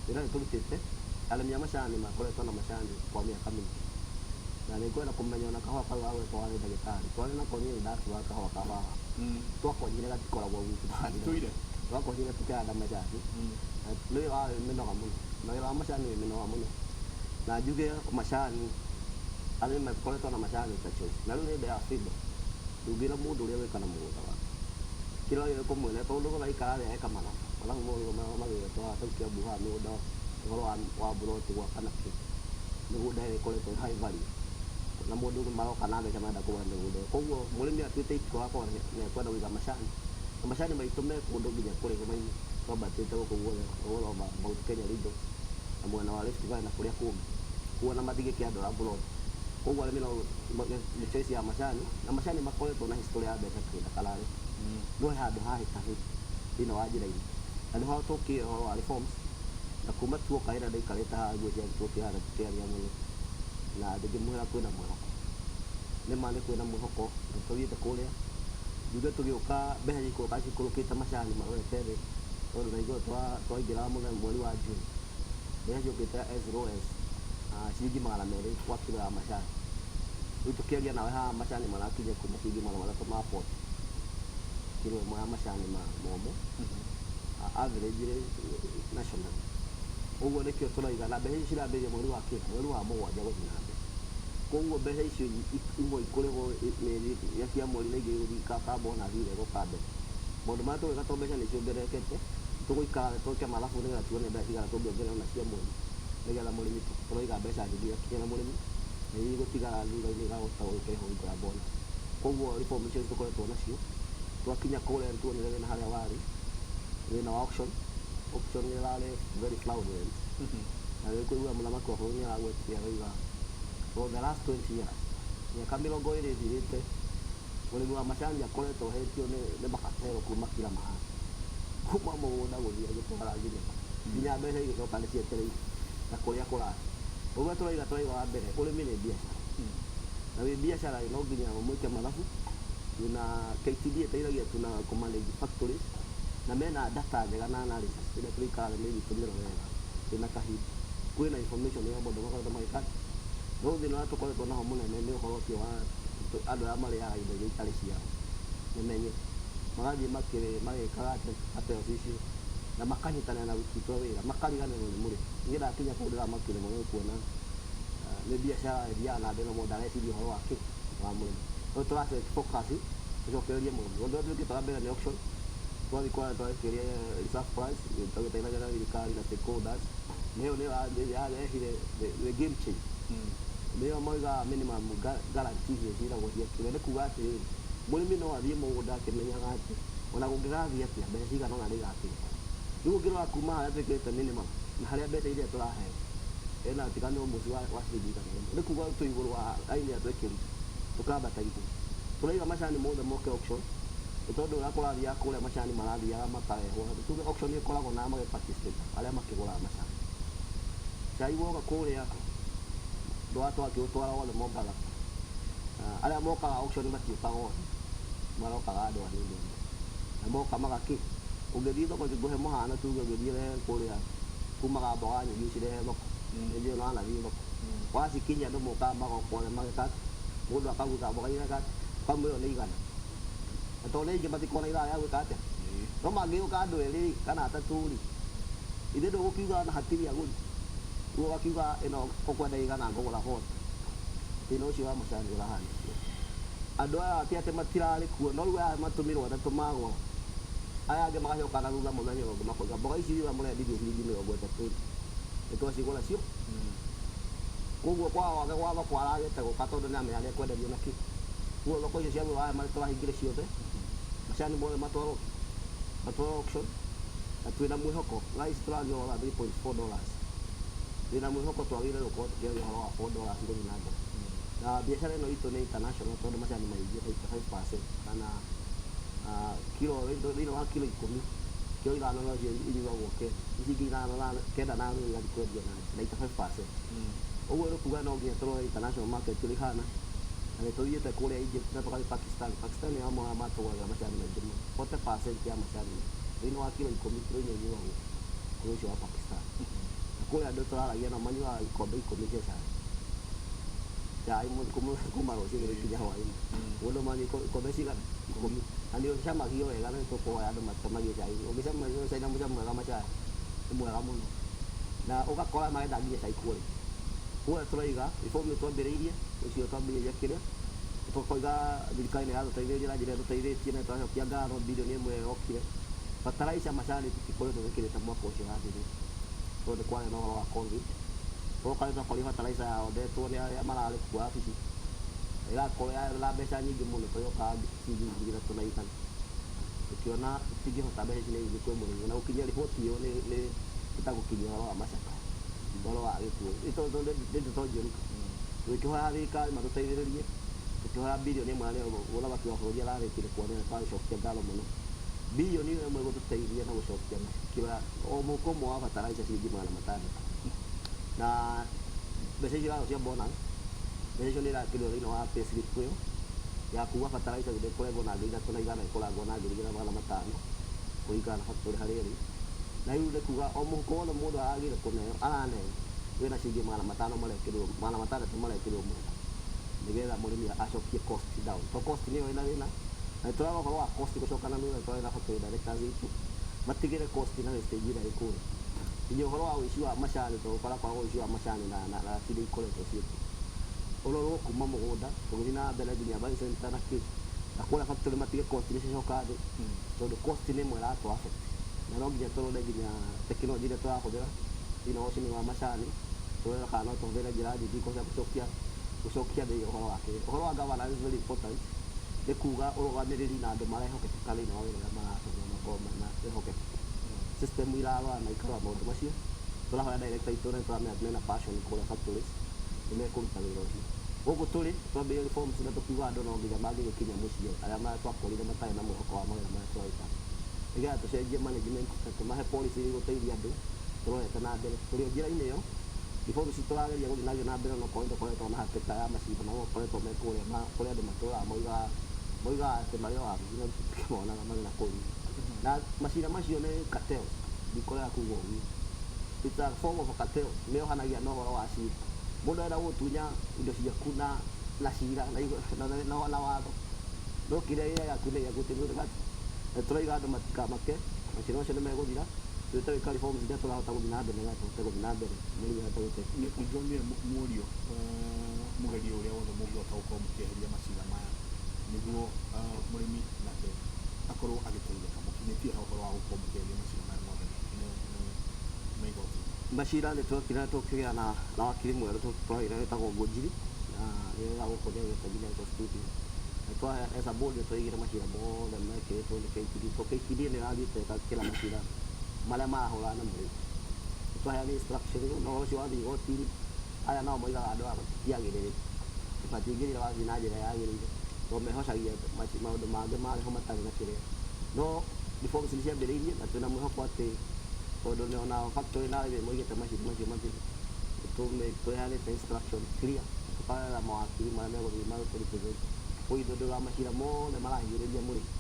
[SPEAKER 4] wĩra nĩ tũrutĩte arĩmi a macani makoretwo na macani kwa mĩaka mĩingĩ na nĩ ngwenda kũmenya ona kahũa kau gagwĩtwo warĩ ndagĩtarĩ twarĩ nako niĩ ndatuaga kahũa ka baba twakonyire gatikoragwo gwitũ twakonyire tũkĩhanda macani nĩ wĩra warĩ mĩnoga mũno na wĩra wa macani wĩ mĩnoga mũno na njuge macani arĩmi makoretwo na macani ta choice na rĩu nĩ ndĩ ya freedom ndungĩra mũndũ ũrĩa wĩka na mũgũnda wake kĩrĩa wagĩrĩirwo kũmwĩra tondũ gũthaikara thĩ eka mathabu motho magĩretwo haha tau Kiambu haha mĩgũnda ũhoro wa mburoti gwaka na kĩ mĩgũnda ĩrĩa ĩkoretwo high value na mũndũ maroka na mbeca marenda kũgũra mĩgũnda ĩyo koguo mũrĩmi atuĩte itua akorwo nĩ ekwenda kũiga macani na macani maitũ me kũndũ nginya kũrĩ gũmaini twambatĩte gũkũ guothe Mount Kenya region na mwena wa Rift Valley na kũrĩa kũngĩ kuona mathigĩke andũ a mburoti koguo arĩmi no choice ya macani na macani makoretwo na history ya mbeca kĩrĩa kararĩ no handũ hahĩtahĩte thĩinĩ wa njĩra-inĩ na nĩho tũkĩrĩ ũhoro wa reforms na kuma tuoka ĩrĩa ndaikarĩte haha guo ciarĩ tũkĩhanda tũkĩaria mũno na ndĩngĩmwĩra kwĩna mwĩhoko nĩma nĩ kwĩna mwĩhoko na tũthiĩte kũrĩa njuge tũgĩũka mbeca cikũrũkĩte macani marorete thĩ tondũ na igũrũ twaingĩra mweri wa June mbeca ciũkĩte as low as ciringi 200 kwa kilo ya macani rĩu tũkĩaria nawe haha macani marakinya kuma ciringi 300 ma 40 kilo ĩmwe ya macani momũ average national ũguo nĩkĩo tũraiga na mbeca icio cirambĩrĩria mweri wa kĩrĩ mweri wa mũgwanja gũthiĩ na mbere koguo mbeca icio imwe ikũrĩhwo iria cia mweri na ingĩ gũthika kabona thire gũka mbere maũndũ marĩa tũgĩka tondũ mbeca nĩ ciongererekete tũgũikara twĩke mathabu nĩgetha tuone mbeca cigana tũngĩongerera ona cia mweri nĩgetha mũrĩmi tũraiga mbeca nyingĩ ikinyĩra mũrĩmi na iria igũtigara thutha-inĩ igahota gũkĩrĩhwo hingo ya bona koguo reform icio tũkoretwo nacio twakinya kũrĩa nĩtuonire wĩna harĩa warĩ wĩna wa auction nĩ ĩrarĩ very fraudulent na rĩu kũigua mũthamaki wa bũrũri nĩaragwetirie arauga for the last 20 years mĩaka 20 ĩthirĩte mũrĩmi wa macani akoretwo hetio nĩ makatero kuma kila mahali kuma mũgũnda gũthiĩ agĩtwara nginya mbeca igĩcoka nĩ cietereire na kũrĩa kũrarĩ ũguo tũraiga wa mbere ũrĩmi nĩ biacara na wĩ biacara no nginya ũmwĩke mathabu na KTD ĩteithagia tu na kũmanage factories na mena data njega na analysis ĩrĩa tũikaraga nĩ itũmĩro wega ĩna kahinda kwĩna information ya mũndũ makoretwo magĩka no thĩna ũrĩa tũkoretwo naho mũnene nĩ ũhoro ũcio wa andũ arĩa marĩaga indo iria itarĩ ciao nĩmenye magathiĩ magĩkaga ateo icio na makanyitanĩra na wĩkitwo wĩra makariganĩrwo nĩ mũrĩmi nĩgetha akinya kũu ndĩramakire mũno kuona nĩ biacara ĩthiaga na mbere na mũndũ areciria ũhoro wa mũrĩmi no tũrate focus tũcokererie mũrĩmi ũndũ ũrĩa twĩkĩte wa mbere nĩ auction twathiĩ kwana twakĩria reserve price tũgĩteithania na thirikari na stakeholders nĩyo yarehire the game change nĩyo moiga minimum guarantee ciĩragwo cia kĩrĩa nĩ kuga atĩrĩrĩ mũrĩmi no athiĩ mũgũnda akĩmenyaga atĩ ona gũngĩgathiĩ atĩa mbeca cigana ũna nĩigakinya rĩu ũngĩrora kuma harĩa twĩkĩrĩte minimum na harĩa mbeca iria tũraheo ena ũtiganu mũciĩ wa ciringi igana rĩmwe nĩ kuga tũ igũrũ wa aini ĩrĩa twekĩrĩte tukambata igũrũ tũraiga macani mothe moke auction nĩ tondũ ũrĩa kũrathiaga kũrĩa macani marathiaga makarehwo tuge auction ĩkoragwo na participate arĩa makĩgũraga macani cai woka kũrĩa ndwatwa akĩũtwara wothe mokaga arĩa mokaga auction matiũkaga othe marokaga andũ anini na moka magakĩ ũngĩthiĩ thoko ngũhe mũhano tuge ũngĩthiĩ kũrĩa kumaga mboga nyingĩ cirehe thoko nĩnjũĩ no anathiĩ thoko wacikinyia andũ mokaga magokothe magĩkati mũndũ akagutha mboga iria kati kamwĩyo nĩ igana na tondũ rĩngĩ matikona ithaa rĩa gwĩka atĩa no mangĩũka andũ erĩ kana atatũ rĩ ithe ndũgũkiuga na hatirĩ agũri guo ũgakiuga ĩno ũkwenda igana ngũgũra hot thĩna ũcio wa macani ũrahanĩkio andũ aya ti atĩ matirarĩ kuo no rĩu aya matũmĩrwo atatũ magũra aya angĩ magacoka na thutha mũthenya ũngĩ makoiga mboga ici iria mũrendirie ciringi 30 nĩ twacigũra cio koguo kwawage gwa thoko aragĩte gũka tondũ nĩamenya nĩekwenderio na kĩ guo thoko icio cia Rũraya marĩ tũrahingire ciothe macani mothe matwarwo auction na twĩna mwĩhoko rice tũrathiĩ ũhoro wa $3.4 twĩna mwĩhoko twagĩrĩire gũkorwo tũkĩaria ũhoro wa $4 gũthiĩ na mbere na biacara ĩno itũ nĩ international tondũ macani maingĩ 85% kana kilo thĩinĩ wa kilo 10 kilo 5 no cio inyuagwo ici 9 na nuthu igathiĩ kwendio na 95%. Ũguo nĩ kuuga no nginya tũrore international market ũrĩa ihana na nĩ tũthiĩte kũrĩa Egypt na tũgathiĩ Pakistan. Pakistan nĩ amwe matũgũraga macani maingĩ mũno 40% ya macani thĩinĩ wa kilo 10 kilo inya inyuagwo kũrĩ ũcio wa Pakistan na kũrĩa andũ tũraragia nao manyuaga ikombe 10 cia cai chai kuma rũciũ gĩkinya hwaĩ-inĩ mũndũ manyua ikombe cigana 10 na nĩ ũcamagio wega na nĩ tũkũhoya andũ macamagie cai ũngĩcamagio cai na mũcamo mwega macani nĩ mwega mũno na ũgakora marenda nginya cai kũrĩ kũrĩa tũraiga before nĩ twambĩrĩirie ũcio twambĩrĩirie kĩrĩa tũkoiga thirikari nĩ yatũteithĩrĩria na njĩra ĩtũteithĩtie na twacokia ngatho mbirioni ĩmwe yokire bataraica macani tũtikoretwo twĩkĩrĩte mwaka ũcio ũrathirire tondũ nĩ kwarĩ na ũhoro wa COVID tũkoretwo kũrĩ bataraica yahondetwo nĩ arĩa mararĩ kuo wabici ĩgakorwo na mbeca nyingĩ mũno tũyokaga ciringi 3,100 ũkĩona tũtingĩhota mbeca ici nĩ nyingĩ kwĩ mũrĩmi na gũkinyia riboti ĩyo nĩ ĩtagũkinyia ũhoro wa macaka ũhoro wa gĩkuũ nĩ tũtonjũrika tũkĩhoya thirikari matũteithĩrĩrie tũkĩhoya mbirioni ĩmwe na mũthamaki wa bũrũri ararĩkire kuonera twagĩcokia ngatho mũno mbirioni ĩmwe gũtũteithia na gũcokia kĩrĩa o mũhuko ũmwe wa bataraica ciringi 500 na mbeca icio cia bonus mbeca icio nĩ irakĩrwo thĩinĩ wa payslip ĩyo ya kuuga bataraica ndĩkũrengwo na 3,100 ĩkoragwo na 2,500 kũringana na factory harĩa ĩrĩ na rĩu nĩ kuuga o mũhuko wothe mũndũ aragĩrĩire kũneo araneo wĩna ciringi 500 marekĩrwo 600 marekĩrwo mũhuko nĩgetha mũrĩmi acokie cost down to cost nĩyo ĩna thĩna na nĩtũrarora ũhoro wa cost gũcokana nĩ twarĩ na factory directors witũ matigĩre cost na stage ĩrĩa ĩkũrĩ nginya ũhoro wa ũici wa macani tũgũkora kwaga ũici wa macani na kĩndũ ikoretwo ciĩtwo ũrorwo kuma mũgũnda tũgũthiĩ na mbere nginya buying center na kĩ na kũrĩa factory matige cost nĩcicoka thĩ tondũ cost nĩ ĩmwe ĩratũ affect na no nginya tũrore nginya tekinoronjĩ ĩrĩa tũrahũthĩra thĩinĩ wa ũcini wa macani tũrore kana no tũhũthĩre njĩra nyingĩ cia gũcokia thĩ ũhoro wa kĩrĩ ũhoro wa governance is very important nĩ kuuga ũrũgamĩrĩri na andũ marehokeka thĩinĩ wa wĩra ũrĩa maratũmwo makorwo mena wĩhokeku system irarora na ikarora maũndũ macio tũrahoya director itũ na tũramenya mena passion kũrĩa factories nĩ mekũruta wĩra ũcio gũkũ tũrĩ twambĩrĩria reforms na tũkiuga andũ no nginya mangĩgĩkinya mũciĩ arĩa twakorire matarĩ na mwĩhoko wa mawĩra marĩa tũraruta nĩgetha tũcenjie management na tũmahe policy gũteithia andũ tũrorete na mbere tũrĩ o njĩra-inĩ ĩyo reforms tũrageria gũthiĩ nacio na mbere onokorwo nĩtũkoretwo na hatĩka ya macindano no gũkoretwo me kũrĩa andũ matũraga moigaga atĩ marĩ o wabici no tũkĩmonaga marĩ na kũu na macira macio nĩ cartel ndikorera kuuga ũguo it's a form of a cartel nĩyohanagia na ũhoro wa cira mũndũ arenda gũtunya indo ciaku na cira na watho no kĩrĩa gĩaku nĩ gĩagũteithũrĩka na tũraiga andũ matikamake macira macio nĩ megũthira twĩte gwĩka reforms iria tũrahota gũthiĩ na mbere nĩgetha tũhote gũthiĩ na mbere mũrĩmi ahote gũteithĩka
[SPEAKER 2] nĩndonire mũrio mũgerio ũrĩa wothe mũngĩhota gũkorwo mũkĩeheria macira maya nĩguo mũrĩmi nake akorwo agĩteithĩka mũkinyĩtie ũhoro wa gũkorwo mũkĩeheria macira maya mothe nĩ igoti
[SPEAKER 4] macira nĩ twokire tũkĩgĩa na wakiri mwerũ tũragĩra wĩtagwo Ngũnjiri na nĩwega gũkũria gwĩta nginya studio as a board twaigire macira mothe mekĩrĩtwo nĩ KTD to KTD nĩ ĩrathiĩte ĩgakĩra macira marĩa marahũrana na mũrĩmi twaheana instruction no ũcio wathiĩ igoti-inĩ aya nao moigaga andũ aya matiagĩrĩire matingĩrĩra wathiĩ na njĩra yagĩrĩire tondũ mehocagia maũndũ mangĩ marĩho matarĩ na kĩrĩa no reforms nĩ ciambĩrĩirie na twĩna mwĩhoko atĩ tondũ ona factory na arĩmi moigĩte macio mathiri twĩhanĩte instruction clear tũkarera mawakiri marĩa megũthiĩ magũtũrutĩrĩria kũithũndũra macira mothe marahinyĩrĩria mũrĩmi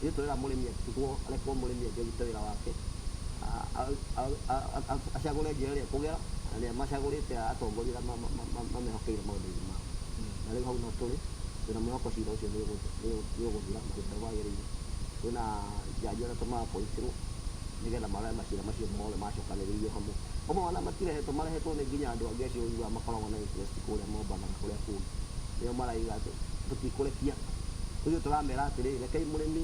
[SPEAKER 4] ithuĩ twĩra mũrĩmi atigwo arekwo mũrĩmi angĩrute wĩra wake acagũre njĩra ĩrĩa kũgera na nĩ macagũrĩte atongoria mamehokeire maũndũ-inĩ mao na rĩu hau no tũrĩ twĩna mwĩhoko cira ũcio nĩũgũthira na gũtarĩ wagĩrĩire kwĩna njanjo ũrĩa tũmarapointirwo nĩgetha maroe macira macio mothe macokanĩrĩirio hamwe ũmwe wana matirehetwo marehetwo nĩ nginya andũ angĩ acio ũiguaga makoragwo na interest kũrĩa Mombatha na kũrĩa kũngĩ nĩo maraiga atĩ tũtikũrekia ũguo tũramera atĩrĩrĩ rekei mũrĩmi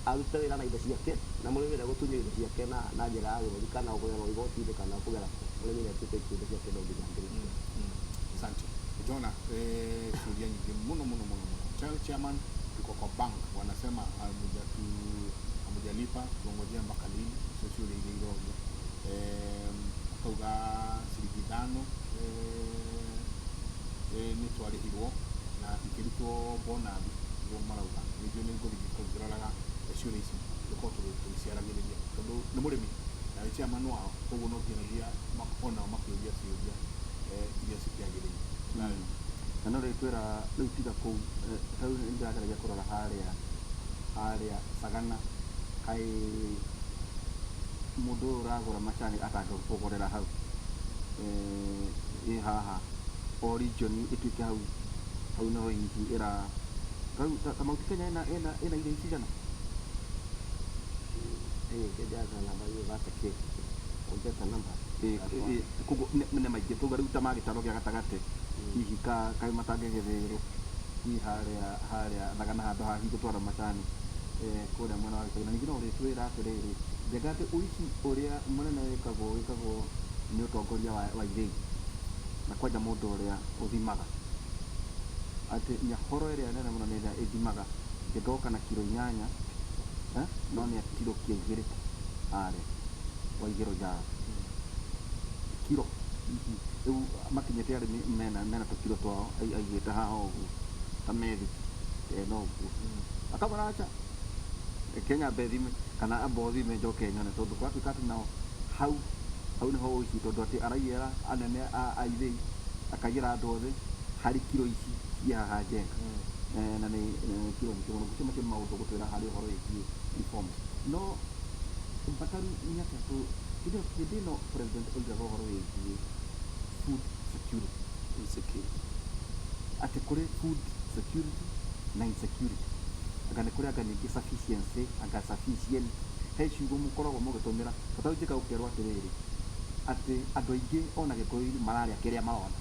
[SPEAKER 4] arute wĩra na indo ciake na mũrĩmi ũrĩa gũtunywo indo ciake na njĩra ya gũthĩ kana kũgerwo igoti-inĩ kana kũgera mũrĩmi nĩ atuĩke indo ciake no nginya angĩrĩkia.
[SPEAKER 2] Asante. Jona, shuhudia nyingi muno. Chairman yuko kwa bank wanasema hamujalipa tuongojea mpaka lini sio ile irogo. Akauga ciringi 5 nĩ twarĩhirwo na ikĩrutwo bonathi nĩguo marauga nĩguo nĩ ngũthiĩ kũngĩroraga ciũria ici tũkorwo tũgĩciaragĩrĩria tondũ nĩ mũrĩmi na nĩ chairman wao koguo no nginyagia onao makĩũria ciũria iria cikĩagĩrĩire
[SPEAKER 3] na no rĩtwĩra rĩu tiga kũu rĩu nĩ ndĩrageragia kũrora harĩa Sagana kaĩ mũndũ ũyũ ũragũra macani atangĩkũgũrĩra hau ĩ haha o region ĩtuĩke hau no hihi rĩu ta Mount Kenya ĩna irio cigana
[SPEAKER 4] kĩnjaga namba hiyo gatake ongeza namba
[SPEAKER 3] koguo nĩ maingĩ tuga rĩu ta magĩtaro gĩa gatagatĩ hihi kaĩ matangĩgethĩrwo hihi harĩa Thagana handũ ha hihi gũtwara macani kũrĩa mwena wa Gĩcagi na ningĩ no ũrĩtwĩra atĩrĩrĩ njenga atĩ ũici ũrĩa mũnene wĩkagwo nĩ ũtongoria wa irĩi na kwanja mũndũ ũrĩa ũthimaga atĩ nyahoro ĩrĩa nene mũno nĩ ĩrĩa ĩthimaga ngĩgoka na kiro 8 no nĩ kiro 2 harĩa Waigĩrũ Njara kiro rĩu makinyĩte arĩmi mena tũkiro twao aigĩte haha ũguo ta methi no ũguo akabona acha Kenya bethime kana abothime njoke nyone tondũ gwatuĩka atĩ nao hau nĩho ũici tondũ atĩ araigĩra anene a ithĩi akaigĩra andũ othe harĩ kiro ici cia haha njenga na nĩ kiro mũno gũcio macio maũndũ gũtwĩra harĩ ũhoro wĩgiĩ reforms no mbataru nĩ atĩ hĩndĩ ĩno president oigaga ũhoro wĩgiĩ food security atĩ kũrĩ food security na insecurity anga nĩ kũrĩ anga ningĩ sufficiency anga sufficient he ciugo mũkoragwo mũgĩtũmĩra bata njĩka gũkĩrwo atĩrĩrĩ atĩ andũ aingĩ ona Gĩkũyũ-inĩ mararĩa kĩrĩa marona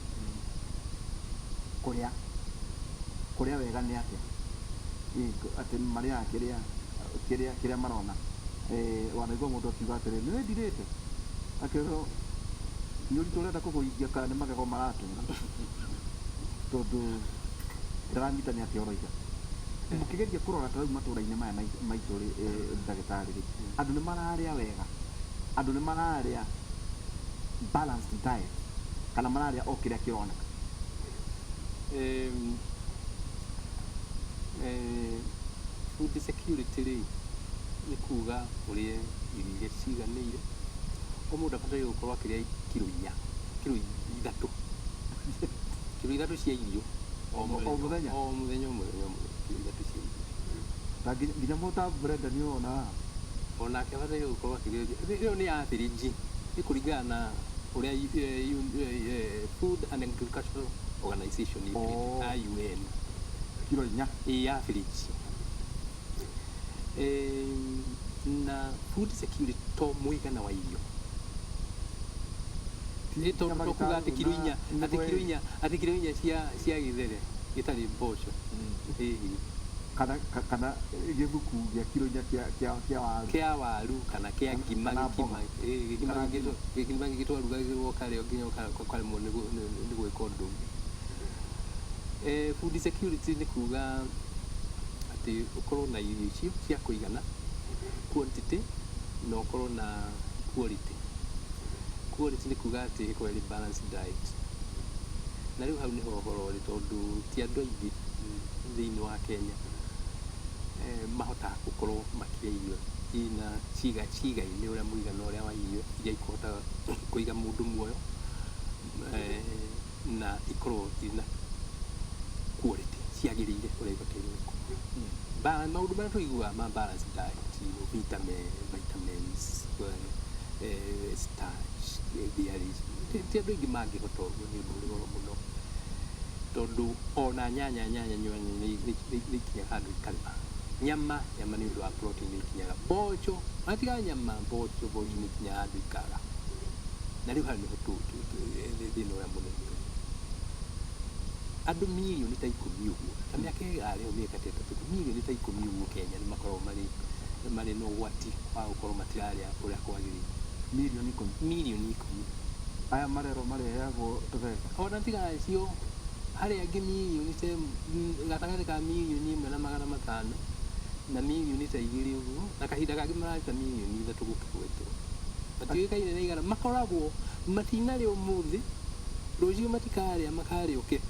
[SPEAKER 3] kũrĩa wega nĩ atĩa atĩ marĩaga kĩrĩa marona wanaigua mũndũ akiuga atĩrĩrĩ nĩ ndirĩte akĩrwo nĩ ũritũ ũrenda kũgũithia kana nĩ magego maratũra tondũ ndaranyita nĩ atĩa ũroiga mũkĩgeria kũrora ta rĩu matũra-inĩ maya maitũ ndagĩtarĩ andũ nĩ mararĩa wega andũ nĩ mararĩa balanced diet kana mararĩa o kĩrĩa kĩroneka
[SPEAKER 5] food security rĩ nĩ kuga ũrĩe irio iria ciganĩire o mũndũ abataire gũkorwo akĩrĩa kiro 3 cia irio o mũthenya kiro 3 cia irio
[SPEAKER 3] nginya mũta Brenda nĩ ona
[SPEAKER 5] onake abataire gũkorwo akĩrĩa ĩyo nĩ ya thiriji nĩ kũringana na ũrĩa Food and Agricultural Organization IUN
[SPEAKER 3] kiro 4
[SPEAKER 5] ya thiriji na food security to mũigana wa irio nĩ tondũ kuga atĩ kiro 4 cia gĩthere gĩtarĩ mboco
[SPEAKER 3] kana gĩthuku gĩa kiro 4
[SPEAKER 5] kĩa waru kana kĩa ngima gĩkima gĩtwarugagĩrwo karĩa nginya karemwo nĩ gwĩka ũndũ food security nĩ kuga atĩ ũkorwo na irio icio cia kũigana quantity na ũkorwo na quality nĩ kuga atĩ ĩkorwo ĩrĩ balanced diet na rĩu hau nĩho ũhoro ũrĩ tondũ ti andũ aingĩ thĩinĩ wa Kenya mahotaga gũkorwo makĩrĩa irio ina ciiga-inĩ ũrĩa mũigana ũrĩa wa irio iria ikũhotaga kũiga mũndũ muoyo na ikorwo ina quality ciagĩrĩire ũrĩa ibataire gũkorwo. Maũndũ marĩa tũiguaga ma balance diet, vitamins, starch, dairies, ti andũ aingĩ mangĩhota ũguo nĩ ũndũ ũrĩ goro mũno tondũ ona nyanya nĩ ikinyaga handũ ikarĩma. Nyama nĩ ũndũ wa protein nĩ ikinyaga. Mboco matiga nyama, mboco nĩ ikinyaga handũ ikaga. Na rĩu hau nĩho thĩna ũrĩa mũnene. Andũ mirioni ta 10 ũguo, ta mĩaka ĩrarĩ mĩaka ta 3, mirioni ta 10 ũguo Kenya nĩ makoragwo marĩ na ũgwati wa gũkorwo matirarĩa ũrĩa kwagĩrĩire. Mirioni 10.
[SPEAKER 3] Aya marero mareheagwo tũbeca.
[SPEAKER 5] Ona tiga acio harĩa angĩ mirioni gatagatĩ ka mirioni 1.5 na mirioni ta 2 ũguo, na kahinda kangĩ mararuta mirioni 3 gũkĩgwetwo. Matiũĩkaine na igana, makoragwo matinarĩa ũmũthĩ, rũciũ matikarĩa makarĩa ũke.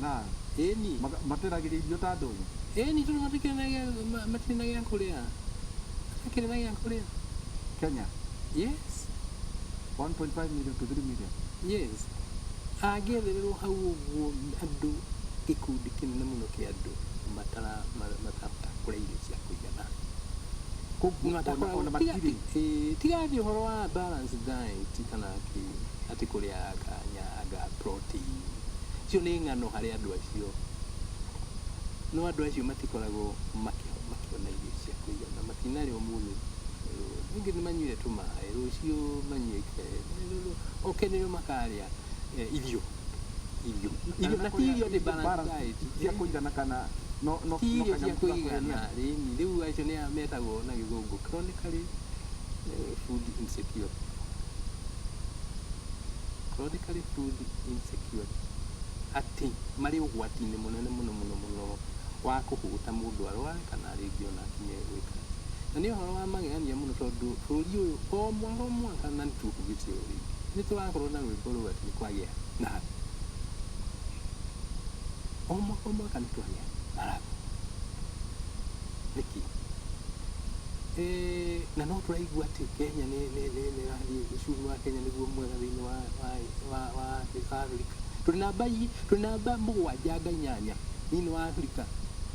[SPEAKER 3] Na
[SPEAKER 5] Ĩni
[SPEAKER 3] materagĩria irio ta ndũnyũ.
[SPEAKER 5] Ĩni tondũ matirĩ na gĩa kũrĩa. Matirĩ na gĩa kũrĩa.
[SPEAKER 3] Kenya?
[SPEAKER 5] Yes.
[SPEAKER 3] 1.5 million to 3 million.
[SPEAKER 5] Yes. Angĩethererwo hau ũguo andũ gĩkundi kĩnene mũno kĩa andũ matarahota kũrĩa irio cia kũigana.
[SPEAKER 3] Ona matirĩ.
[SPEAKER 5] Tigathi ũhoro wa balance diet kana atĩ kũrĩaga nyanga, protein. Icio nĩ ng'ano harĩ andũ acio. No andũ acio matikoragwo makĩona irio cia kũigana. Matinarĩa ũmũthĩ. Ningĩ nĩ manyuire tũmaĩ, rũciũ manyue oke nĩrĩo makarĩa irio. Na ti irio nĩ balance diet.
[SPEAKER 3] Cia kũigana kana no
[SPEAKER 5] irio cia kũigana. Rĩu acio nĩ metagwo na gĩthũngũ chronically food insecure. Chronically food insecure. Atĩ marĩ ũgwati-inĩ mũnene mũno wa kũhũta mũndũ arware kana rĩngĩ ona akinye gwĩka. Na nĩ ũhoro wa magegania mũno tondũ bũrũri ũyũ o mwaka na nĩtũkugĩte ũũ rĩngĩ. Nĩ tũrakorwo na rwĩmbo rũu atĩ nĩ kwagĩa ng'aragu. O mwaka nĩ twagĩa ng'aragu. Nĩkĩ? Na no tũraigua atĩ Kenya nĩrathiĩ ũcumi wa Kenya nĩguo mwega thĩinĩ wa Afrika. Tũrĩ namba 7 thĩinĩ wa Afrika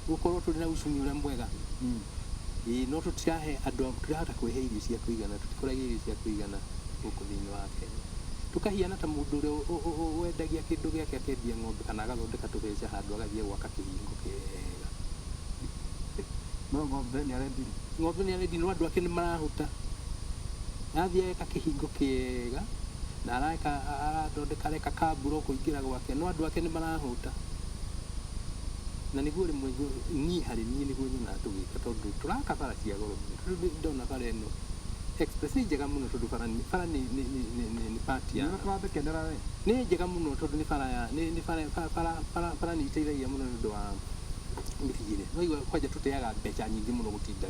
[SPEAKER 5] gũkorwo tũrĩ na ũcumi ũrĩa mwega. No tũtirahe andũ, tũtirahota kwĩhe irio cia kũigana, tũtikũragia irio cia kũigana gũkũ thĩinĩ wa Kenya. Tũkahiana ta mũndũ ũrĩa wendagia kĩndũ gĩake akendia ng'ombe kana agathondeka tũbeca handũ agathiĩ gwaka kĩhingo kĩega.
[SPEAKER 3] No ng'ombe nĩ arendirie.
[SPEAKER 5] Ng'ombe nĩ arendirie, no andũ ake nĩ marahũta. Athiĩ eka kĩhingo kĩega na arathondeka areka kamburo kũingĩra gwake, no andũ ake nĩ marahũta. Na nĩguo rĩmwe harĩ niĩ nĩguo nyonaga tũgĩka tondũ tũraka bara cia goro mũno. Tondũ ndona bara ĩno express nĩ njega mũno tondũ bara nĩ part ya nĩ njega mũno tondũ nĩ bara nĩ iteithagia mũno nĩ ũndũ wa mĩthigĩre. No igua kwanja tũteaga mbeca nyingĩ mũno gũtinda.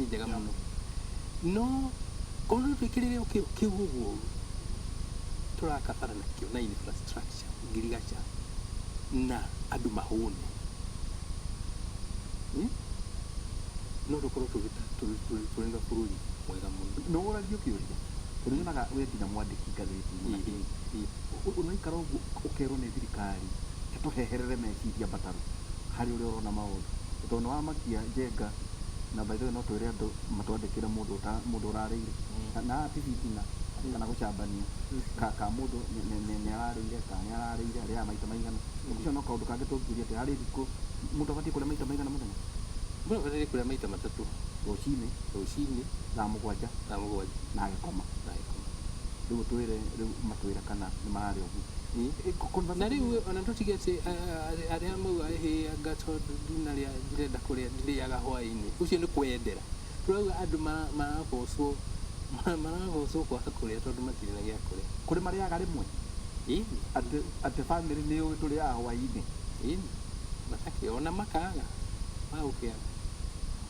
[SPEAKER 5] Nĩ njega mũno. No ona twĩkĩrĩre kĩu ũguo tũraka bara nakĩo na infrastructure ngirigaca na andũ mahũne. No tũkorwo tũrĩ na bũrũri mwega mũno.
[SPEAKER 3] No ũrario kĩũria tondũ nyonaga we nginya mwandĩki ngathĩti-inĩ ũnaikara ũguo ũkerwo nĩ thirikari tũheherere meciria mbatarũ harĩ ũrĩa ũrona maũndũ tondũ nĩ wamakia Njenga na by the way no twĩre andũ matwandĩkĩre mũndũ ũrarĩire na tibitina kana gũcambania ka mũndũ nĩ ararĩire kana nĩ ararĩire arĩa maita maigana. Ũcio no kaũndũ kangĩ tũngĩuria atĩ harĩ thikũ mũndũ abatiĩ kũrĩa maita maigana mũthenya?
[SPEAKER 5] Mũndũ abatiĩ kũrĩa maita 3 rũcinĩ, thaa 7 na agĩkoma. Rĩu twĩre matwĩre kana nĩ mararĩa ũguo. Na rĩu ona tũtige atĩ arĩa mauga anga tondũ ndirenda kũrĩa ndirĩaga hwaĩ-inĩ, ũcio nĩ kwendera. Tũrauga andũ marabocwo kwaga kũrĩa tondũ matirĩ na gĩa kũrĩa.
[SPEAKER 3] Kũrĩ marĩaga rĩmwe atĩ bamĩrĩ nĩ ũĩ tũrĩaga hwaĩ-inĩ.
[SPEAKER 5] Matakĩ ona makaga magũkĩaga.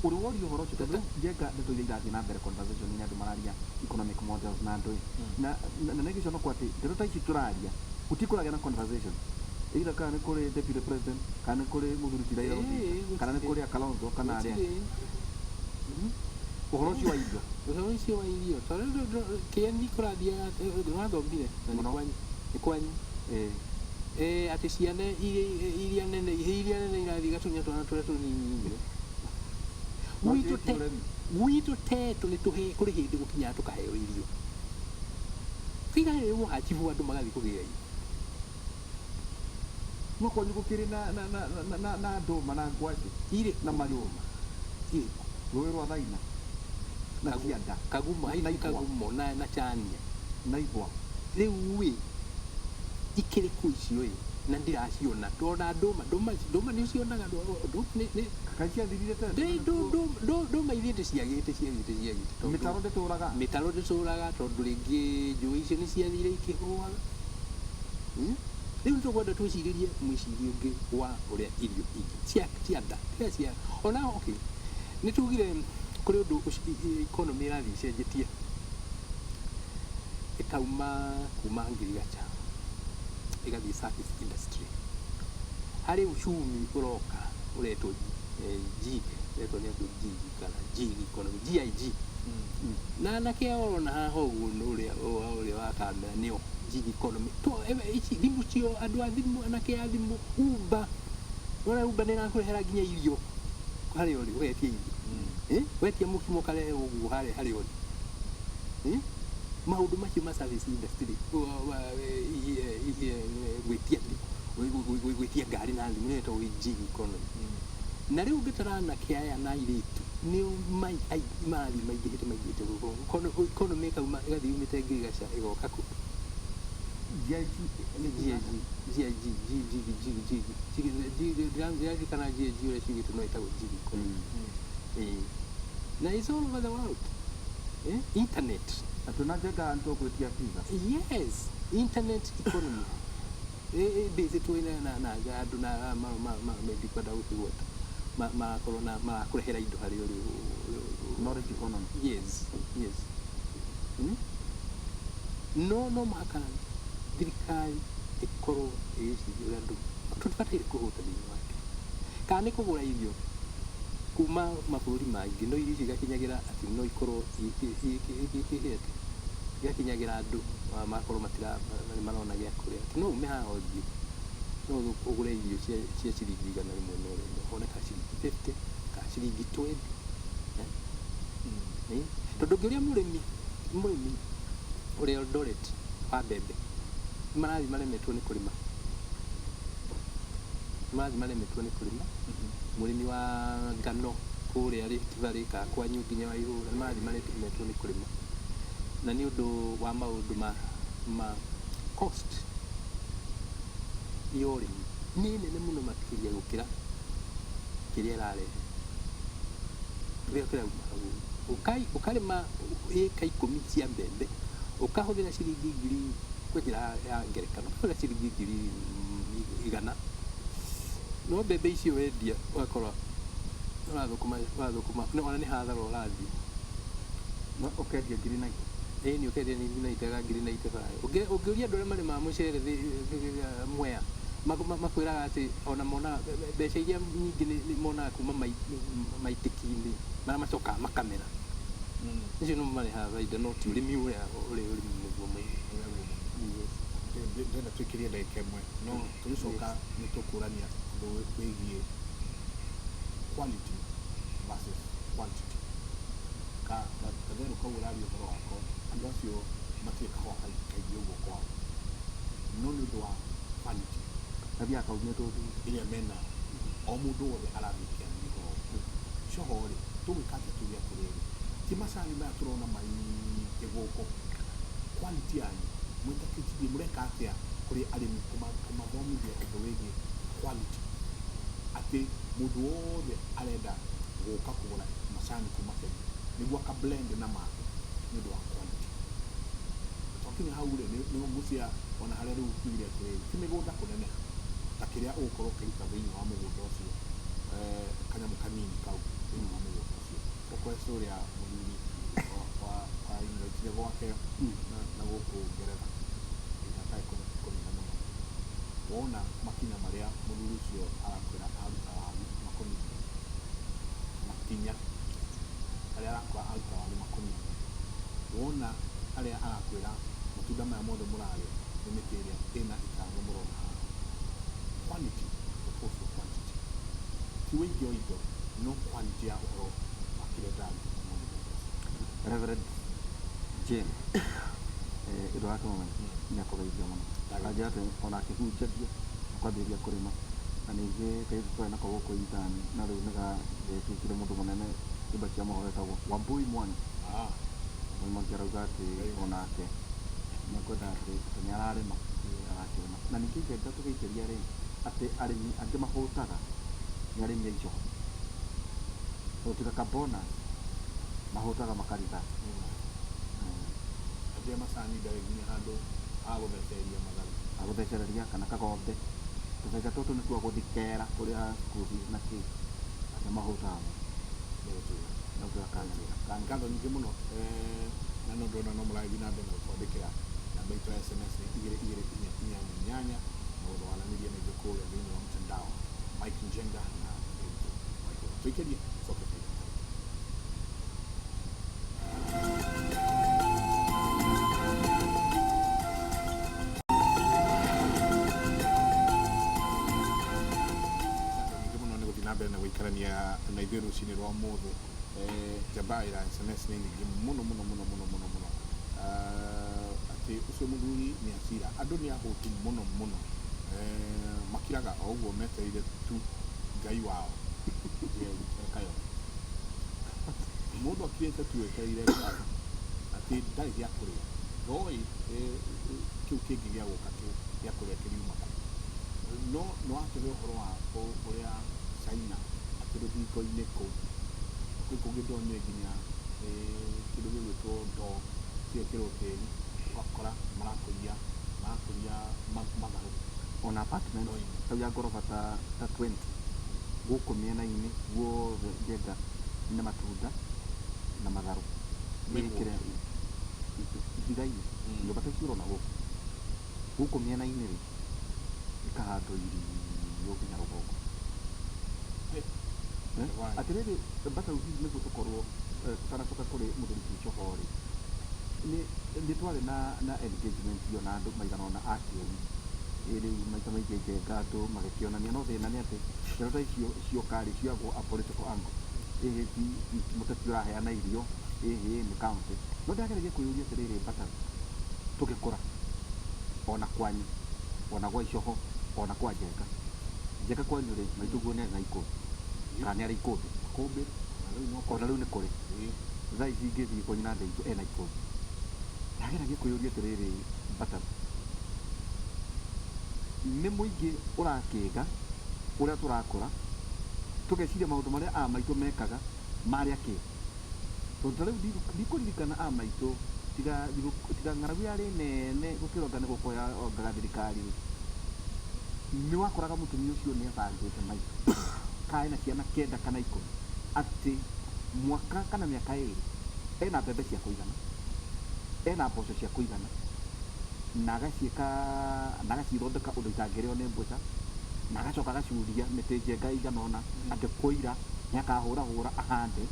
[SPEAKER 3] Ũrĩ worio ũhoro ũcio tondũ Njenga nĩ tũire irathiĩ na mbere conversation nĩ andũ mararia economic models na andũ na nĩ gĩconoko atĩ ndeto ta ici tũraria gutikũragĩa na conversation either kana nĩ kũrĩ deputy president kana nĩ kũrĩ mũthuri ti Raila Odinga kana nĩ kũrĩ Kalonzo kana arĩa ũhoro ũcio wa irio
[SPEAKER 5] ũhoro ũcio wa irio tondũ kĩeni kũrathiaga nĩwathomire na nĩ kwanyu atĩ ciana iria nene irathiĩ gatunya twana tũrĩa tũnini gwitũ tetũ nĩ kũrĩ hĩndĩ gũkinyaga tũkaheo irio tiga rĩu hachibu andũ magathiĩ kũgĩa irio
[SPEAKER 3] no kwanyu gũkĩrĩ na ndũma na ngwacĩ
[SPEAKER 5] irĩ
[SPEAKER 3] na mariũma
[SPEAKER 5] irĩ
[SPEAKER 3] rũĩ rwa Thaina na cianda
[SPEAKER 5] kagumo na chania
[SPEAKER 3] na igwa
[SPEAKER 5] rĩu ĩ ikĩrĩ kũ icio ĩ na ndiraciona ndona ndũma nĩ ũcionaga
[SPEAKER 3] kaciathirire
[SPEAKER 5] ndũma ithiĩte ciagĩte mĩtaro ndĩtũraga tondũ rĩngĩ njũĩ icio nĩ ciathire ikĩhũaga rĩu nĩtũkwenda twĩcirĩrie mwĩcirie ũngĩ wa ũrĩa irio ingĩ cianda cia ona okay nĩ tugire kũrĩ ũndũ economy ĩrathiĩ ĩcenjetie ĩkauma kuma ngirigaca ĩgathiĩ service industry harĩ uchumi ũroka ũretwo gig ũretwo nĩ andũ gig kana gig economy GIG na anake orona haha ũguo ũrĩa wa kamera nĩo gig economy thimũ cio andũ a thimũ anake a thimũ Uber ũrĩa Uber nĩ ĩrakũrehera nginya irio harĩa ũrĩ ũgetia irio wetia mũkimo karehe ũguo harĩa ũrĩ maũndũ macio ma service industry gwĩtia ngari na thimũ nĩgetwo gig economy na rĩu ngĩtara anake aya na airĩtu nĩo marathiĩ maingĩhĩte gũkũ economy ĩkauma ĩgathiĩ yumĩte ngirigaca ĩgoka kũ ndirarikana GIG ũrĩa ciugĩte no ĩtagwo gig economy na it's all over the world internet
[SPEAKER 3] atunajega antu kwetia pizza
[SPEAKER 5] yes internet economy busy twina na andu na maybe kwenda gũkĩgweta makorwo na makũrehera indo harĩ ũrĩ
[SPEAKER 3] knowledge economy
[SPEAKER 5] yes no mũhaka thirikari ĩkorwo ĩgĩciria ũrĩa andũ tũtibataire kũhũta thĩinĩ wake kana nĩ kũgũra irio kuma mabũrũri mangĩ no irio icio igakinyagĩra atĩ no ikorwo igĩkĩhete igakinyagĩra andũ makorwo marona gĩa kũrĩa atĩ no ume haha ũthiĩ no ũgũre irio cia ciringi 100 na ũrenda wone ka ciringi 50 ka ciringi 20 tondũ ngĩũria mũrĩmi ũrĩa Eldoret wa mbembe marathiĩ maremetwo nĩ kũrĩma mũrĩmi wa ngano kũrĩa Rift Valley ka kwanyu nginya wa ihũra marathiĩ maremetwo nĩ kũrĩma na nĩ ũndũ wa maũndũ ma cost ya ũrĩmi nĩ nene mũno makĩria gũkĩra kĩrĩa ĩrarehe kĩrĩa kĩrauma ũkarĩma ĩka 10 cia mbembe ũkahũthĩra ciringi 1000 kwa njĩra ya ngerekano ũkahũthĩra ciringi 100 no mbembe icio wendia ũgakora ũrathũkũma ona nĩ hathara ũrathiĩ
[SPEAKER 3] no ũkendia 90
[SPEAKER 5] nĩ ũkendia nĩ itaga 95 ũngĩũria andũ arĩa marĩmaga mũcere Mwea makwĩraga atĩ ona mona mbeca iria nyingĩ nĩ monaga kuma maitĩki-inĩ marĩa macokaga makamera icio no marehaga baida no ti ũrĩmi ũrĩa ũrĩmi nĩguo
[SPEAKER 2] ndĩrenda twĩkĩrie ndagĩka ĩmwe no tũgĩcoka nĩ tũkũrania ũndũ wĩgiĩ quality versus quantity katherũ kau ũraria ũhoro wako andũ acio matirĩ kahũa kaingĩ ũguo kwao no nĩ ũndũ wa quality
[SPEAKER 3] tabia kaumĩtwo
[SPEAKER 2] ĩrĩa mena o mũndũ wothe arathikia ũhoro coho-rĩ tũgwĩka atĩa tuge atĩrĩrĩ ti macani maya tũrona maingĩ gũkũ quality yanyu mwĩtĩkĩtie mũreka atĩa kũrĩ arĩmi kũmathomithia ũndũ wĩgiĩ quality atĩ mũndũ wothe arenda gũka kũgũra macani kuma Kenya nĩguo aka blend na make nĩ ũndũ wa quality twakinya hau-rĩ nĩ mũcia ona harĩa rĩu tugire atĩrĩrĩ ti mĩgũnda kũneneha ta kĩrĩa ũgũkorwo ũkĩruta thĩinĩ wa mũgũnda ũcio kanyamũ kanini kau thĩinĩ wa mũgũnda ũcio ũkore story ya mũthuri wa investire gwake na gũkũ Ngeretha ĩrĩa ataĩ kũmenya mũno wona makinya maria mũthuri ũcio arakwĩra aruta waru makũnia makinya arĩa arakora aruta waru makũnia wona arĩa arakwĩra matunda maya mothe mũrarĩa nĩ mĩtĩ ĩrĩa ĩna ikago mũrona haha quality opposed to quantity ti wĩingĩ wa indo no quality ya ũhoro wa kĩrĩa ndĩraruta
[SPEAKER 3] Reverend Jane indo wake mũmenya nĩ akũgeithia mũno kanjĩ atĩ ona akĩhunjagia akwambĩrĩria kũrĩma na ningĩ kairĩtu twarĩ nako gũkũ Ithani na rĩu nĩgatuĩkire mũndũ mũnene nyũmba cia mohoro etagwo Wambui Mwangi Mwangi arauga atĩ onake nĩekwenda atĩ nĩararĩma arakĩrĩma na ningĩ ingĩenda tũgĩikĩria rĩ atĩ arĩmi angĩ mahũtaga nĩ arĩmi a icũhũ gũtiga kabona mahũtaga makarigata
[SPEAKER 2] atĩa macani ndarĩ nginya handũ agũthecereria matharũ
[SPEAKER 3] agũthecereria kana kagombe tũbaica tũtũ nĩ twa gũthikera kũrĩa school fees na kĩ atĩ mahũtaga
[SPEAKER 2] ngatho nyingĩ mũno na no ndona no mũrathiĩ na mbere gũtwandĩkĩra namba itũ ya SMS nĩ 2248 na gũthwaranĩria na ithuĩ kũrĩa thĩinĩ wa mtandao Mike Njenga na tũikĩrie coke mbere na gũikarania na ithuĩ rũcinĩ rwa ũmũthĩ Jabaira SMS nĩ nyingĩ mũno atĩ ũcio mũthuri nĩ acira andũ nĩ ahũtu mũno makiraga o ũguo metereire tu Ngai wao kayo mũndũ akirĩte tu etereire atĩ ndarĩ gĩa kũrĩa ndoĩ kĩu kĩngĩ gĩa gũka gĩa kũrĩa kĩriuma no akĩrĩ ũhoro wa ũrĩa China atĩ rũthingo-inĩ kũu kũngĩ ndonire nginya kĩndũ gĩgwĩtwo ndoo ciĩkĩrwo tĩri ũgakora marakũria matharũ
[SPEAKER 3] ona apartment tau ya ngoroba ta 20 gũkũ mĩena-inĩ guothe njenga nĩ matunda na matharũ mĩkĩre ithiga-inĩ nyũmba ta icio ũrona gũkũ mĩena-inĩ rĩ ikahandwo irio nginya rũgongo atĩrĩrĩ mbata rĩu nĩguo tũkorwo tũtanacoka kũrĩ mũthuri Kicoho rĩ nĩ twarĩ na engagement iyo na andũ maigana ona akĩũri rĩu maita maingĩ njenga andũ magĩkĩonania no thĩna nĩ atĩ njĩra ta icio cioka rĩ cioyagwo a political angle ĩhĩ mũteti ũraheana irio ĩhĩ nĩ county no ndageragia kwĩyũria atĩrĩrĩ mbata tũgĩkũra ona kwanyu ona gwa Icoho ona kwa njenga kwanyu rĩ maitũguo nĩ na ikũmi kana nĩ arĩ ikũmbĩ ona rĩu nĩ kũrĩ thaa ici ingĩthiĩ kwanyu na ndeitũ ena ikũmbĩ ndageragia kwĩyũria atĩrĩrĩ mbata nĩ mũingĩ ũrakĩga ũrĩa tũrakũra tũgeciria maũndũ marĩa a maitũ mekaga marĩ akĩ tondũ rĩu ndikũririkana a maitũ tiga ng'aragu yarĩ nene gũkĩra nĩ gũkoya ongaga thirikari nĩ wakoraga mũtumia ũcio nĩ abangĩte maitũ kae na ciana 9 kana 10 atĩ mwaka kana mĩaka 2 ena mbembe cia kũigana ena mboco cia kũigana na agacithondeka ũndũ itangĩrĩo nĩ mbũca na agacoka agacuria mĩtĩ njenga igana ũna atĩ kũira nĩ akahũra ahande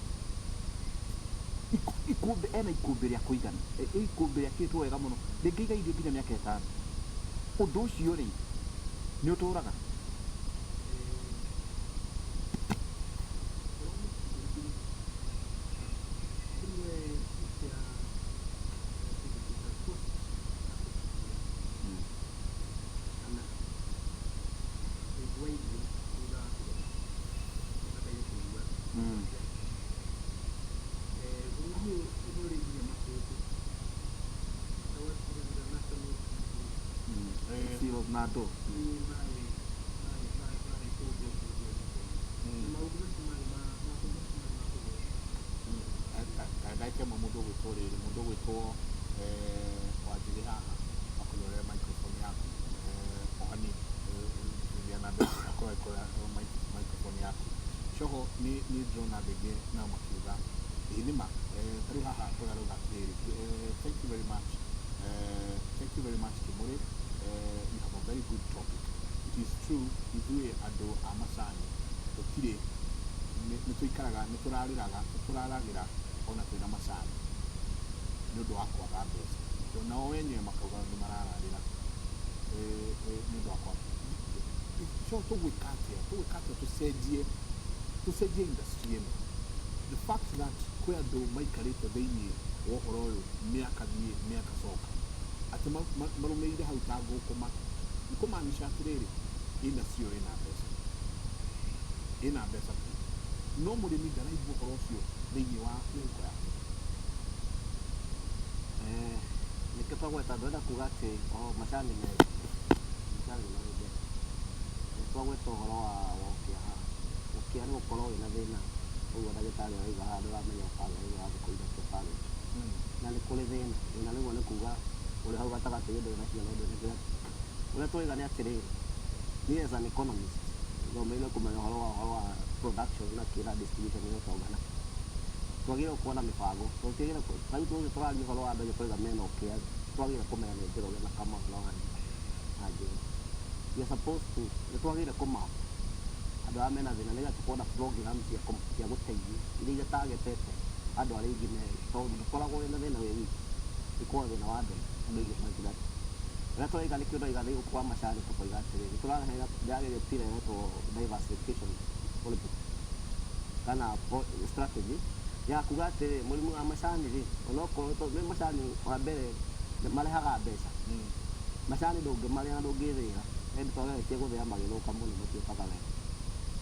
[SPEAKER 3] ikũmbĩ ena ikũmbĩ rĩa kũigana ikũmbĩ rĩakĩtwo wega mũno rĩngĩiga irio nginya mĩaka 5 ũndũ ũcio rĩ nĩ ũtũraga nado
[SPEAKER 2] ndakema mũndũ gwĩtwo rĩrĩ mũndũ gwĩtwo wanjĩrĩ haha akũrorera microphone yaku o hanini na akorwo microphone yaku Coho nĩ ndĩrona andũ aingĩ nao makiuga ĩ nĩma tarĩu haha tũgarũga atĩrĩrĩ thank you very much Kimũrĩ you have a very good topic is true ithuĩ andũ a macani tũtirĩ nĩ tũikaraga nĩ tũraragĩra ona twĩna macani nĩ ũndũ wa kwaga mbeca nao wenyewe makauga nĩ marararĩra nĩ ũndũ wa kwaga so tũgwĩka atĩa tũcenjie industry ĩno the fact that kwĩ andũ maikarĩte thĩinĩ wa ũhoro ũyũ mĩaka thiĩ mĩaka coka atĩ marũmĩrĩire hau ta ngũkũma nĩ kũmaanisha atĩrĩrĩ industry ĩyo ĩna mbeca no mũrĩmi ndaraigua ũhoro ũcio thĩinĩ wa mĩhuko yake
[SPEAKER 4] nĩkĩo twagweta ndwenda kuga atĩ macani nĩ twagweta ũhoro wa ũkĩa nĩ gũkorwo wĩna thĩna ũguo ndagĩtarĩ arauga handũ ũramenya ũbanga wa thikũ ithatũ banga na nĩ kũrĩ thĩna rĩmwe nĩ kuga ũrĩ hau gatagatĩ ndũrĩ na ciana ndũrĩ na kĩrĩa ũrĩa tũrĩga nĩ atĩrĩrĩ niĩ as an economist thomeire kũmenya ũhoro wa production na kĩra distribution nĩ ũtongana twagĩrĩirwo gũkorwo na mĩbango rĩu tũraria ũhoro wa andũ acio tũrauga mena ũkĩa twagĩrĩire kũmenya nĩ Njoroge na Kamau na Njĩra we are supposed to nĩ twagĩrĩire kũmap andũ arĩa mena thĩna nĩgetha tũkorwo na program cia gũteithia iria itagetete andũ arĩa aingĩ merĩ tondũ ndũkoragwo wĩna thĩna wĩ wiki ĩkorwo thĩna wa andũ aingĩ matigati ũrĩa tũraiga nĩkĩo ndaiga thĩ gũkwa macani tũkoiga atĩrĩrĩ tũraragĩria pira ĩretwo diversification policy kana strategy ya kuga atĩrĩ mũrimũ wa macani rĩ onokorwo nĩ macani wa mbere marehaga mbeca macani ndũngĩmarĩa na ndũngĩthĩra ĩndĩ twageretie gũthĩa magĩthũka mũno matuĩkaga wega